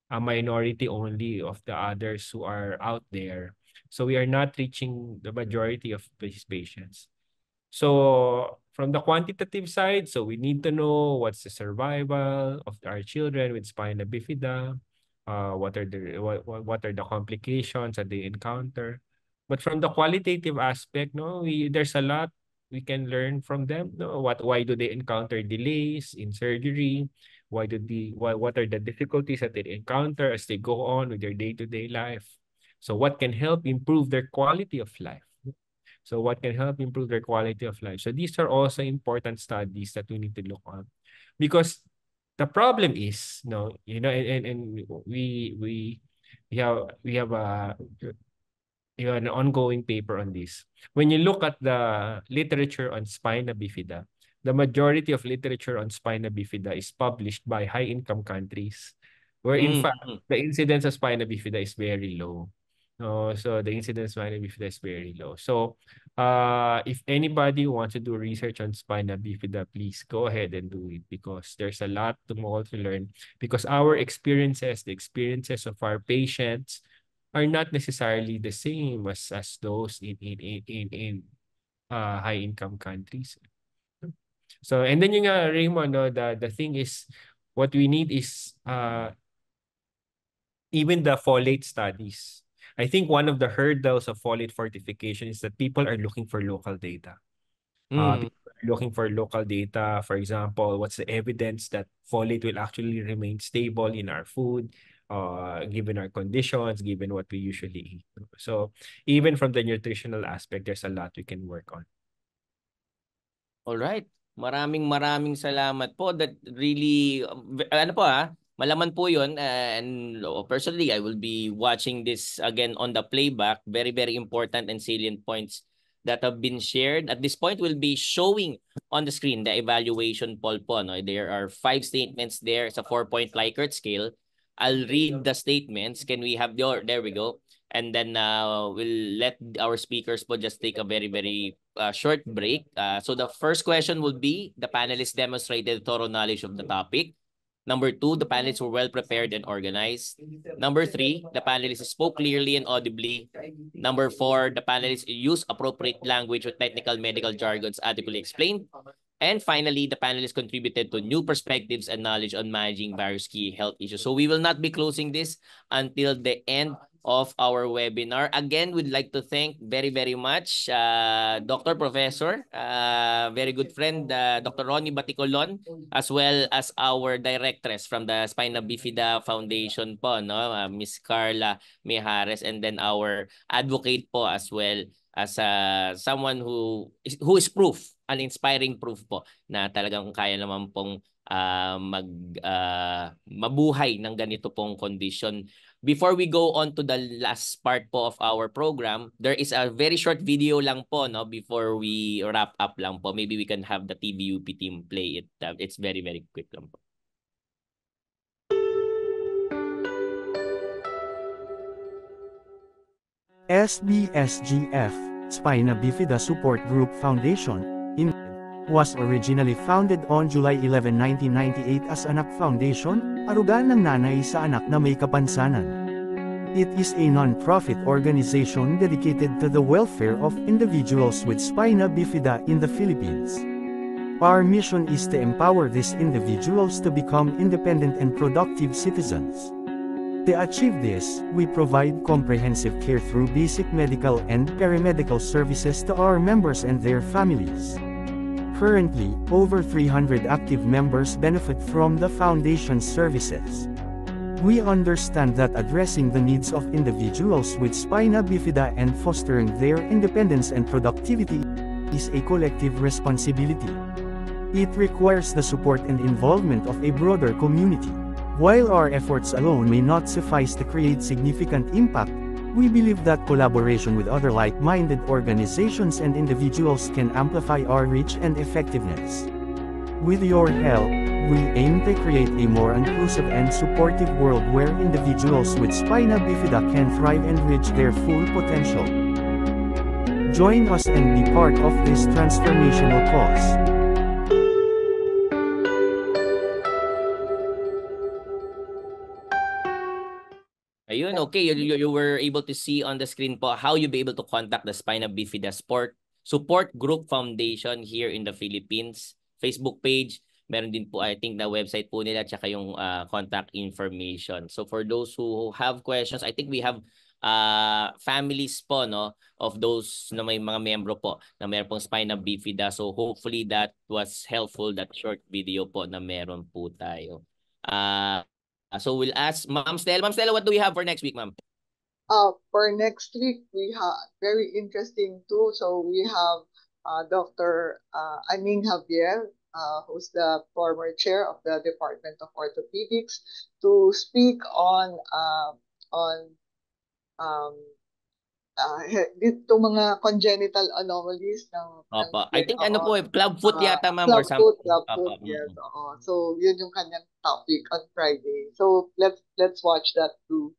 a minority only of the others who are out there. So we are not reaching the majority of these patients. So from the quantitative side, so we need to know what's the survival of our children with spina bifida, what are the complications that they encounter. But from the qualitative aspect, no, there's a lot we can learn from them. No, why do they encounter delays in surgery? What are the difficulties that they encounter as they go on with their day-to-day life? So what can help improve their quality of life? So what can help improve their quality of life? So these are also important studies that we need to look on, because the problem is, and we have an ongoing paper on this. When you look at the literature on spina bifida, the majority of literature on spina bifida is published by high-income countries, where in fact the incidence of spina bifida is very low. So the incidence of spina bifida is very low. So if anybody wants to do research on spina bifida, please go ahead and do it, because there's a lot more to learn, because our experiences, the experiences of our patients are not necessarily the same as those in high-income countries. So, and then yung Raymond, the thing is, what we need is even the folate studies. I think one of the hurdles of folate fortification is that people are looking for local data. People are looking for local data. For example, what's the evidence that folate will actually remain stable in our food, given our conditions, given what we usually eat. So even from the nutritional aspect, there's a lot we can work on.
All right. Maraming salamat po. That really, malaman po yun. And personally, I will be watching this again on the playback. Very, very important and salient points that have been shared. At this point, we'll be showing on the screen the evaluation poll po. No? There are 5 statements there. It's a 4-point Likert scale. I'll read the statements. Can we have there we go. And then we'll let our speakers po just take a very, very short break. So the first question will be, the panelists demonstrated thorough knowledge of the topic. Number 2, the panelists were well prepared and organized. Number 3, the panelists spoke clearly and audibly. Number 4, the panelists used appropriate language with technical medical jargons adequately explained. And finally, the panelists contributed to new perspectives and knowledge on managing various key health issues. So we will not be closing this until the end of our webinar. Again, we'd like to thank very, very much Dr. Professor, very good friend, Dr. Ronnie Baticolon, as well as our directress from the Spina Bifida Foundation po, no? Miss Carla Mijares, and then our advocate po as well as someone who is proof, an inspiring proof po na talagang kaya naman pong mabuhay ng ganito pong condition. Before we go on to the last part po of our program, there is a very short video lang po, no, before we wrap up lang po. Maybe we can have the TVUP team play it. It's very, very quick lang po.
SBSGF, Spina Bifida Support Group Foundation, was originally founded on July 11, 1998 as Anak Foundation, aruga ng nanay sa anak na may kapansanan. It is a non-profit organization dedicated to the welfare of individuals with spina bifida in the Philippines. Our mission is to empower these individuals to become independent and productive citizens. To achieve this, we provide comprehensive care through basic medical and paramedical services to our members and their families. Currently, over 300 active members benefit from the Foundation's services. We understand that addressing the needs of individuals with spina bifida and fostering their independence and productivity is a collective responsibility. It requires the support and involvement of a broader community. While our efforts alone may not suffice to create significant impact, we believe that collaboration with other like-minded organizations and individuals can amplify our reach and effectiveness. With your help, we aim to create a more inclusive and supportive world where individuals with spina bifida can thrive and reach their full potential. Join us and be part of this transformational cause.
Ayun, okay. You were able to see on the screen po how you be able to contact the Spina Bifida Support Group Foundation here in the Philippines. Facebook page. Meron din po, I think, na website po nila tsaka yung contact information. So for those who have questions, I think we have families po, no, of those na may mga membro po na meron pong spina bifida. So hopefully that was helpful, that short video po na meron po tayo. So we'll ask Ma'am Stella. Ma'am Stella, what do we have for next week, ma'am?
For next week, we have very interesting too. So we have Dr. Aning Javier, who's the former chair of the Department of Orthopedics, to speak on dito mga congenital anomalies ng
I think ano po, club foot yata, ma'am, or something.
Club foot, yes. So yun yung kanyang topic on Friday. So let's watch that too.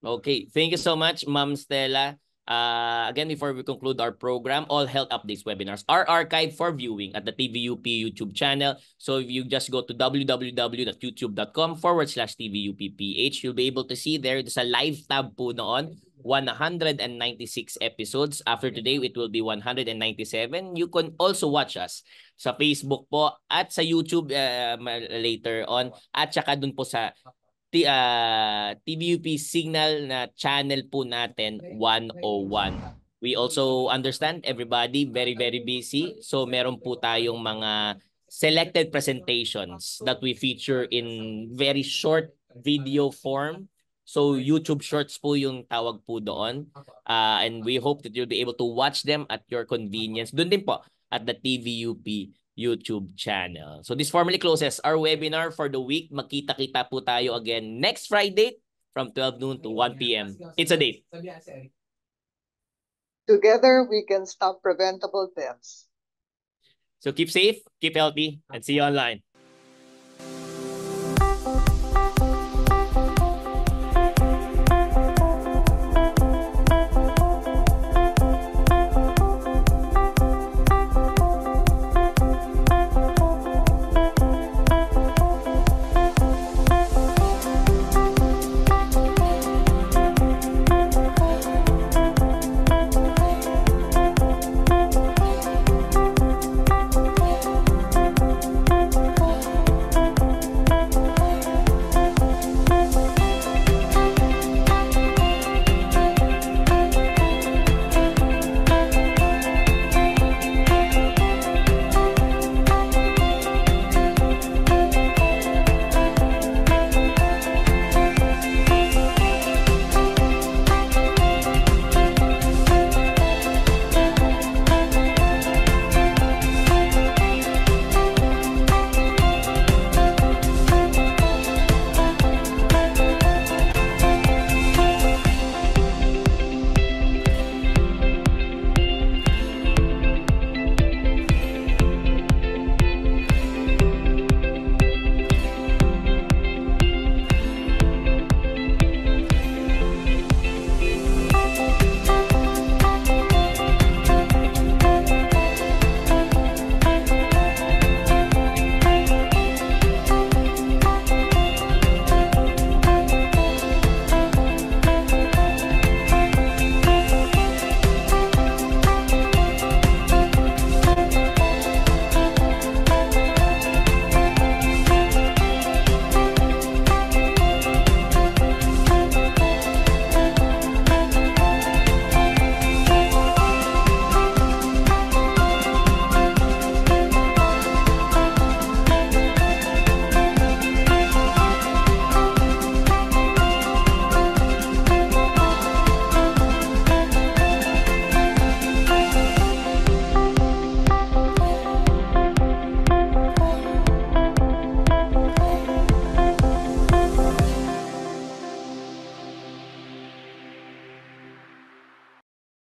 Okay, thank you so much, Ma'am Stella. Again, before we conclude our program, all health updates webinars are archived for viewing at the TVUP YouTube channel. So if you just go to www.youtube.com/TVUPPH, you'll be able to see there's a live tab po noon. 196 episodes. After today, it will be 197. You can also watch us sa Facebook po at sa YouTube later on. At saka dun po sa TVUP Signal na channel po natin 101. We also understand everybody very busy. So meron po tayong mga selected presentations that we feature in very short video form. So YouTube Shorts po yung tawag po doon. And we hope that you'll be able to watch them at your convenience. Doon din po at the TVUP YouTube channel. So this formally closes our webinar for the week. Magkita-kita po tayo again next Friday from 12 noon to 1 p.m. It's a date.
Together, we can stop preventable deaths.
So keep safe, keep healthy, and see you online.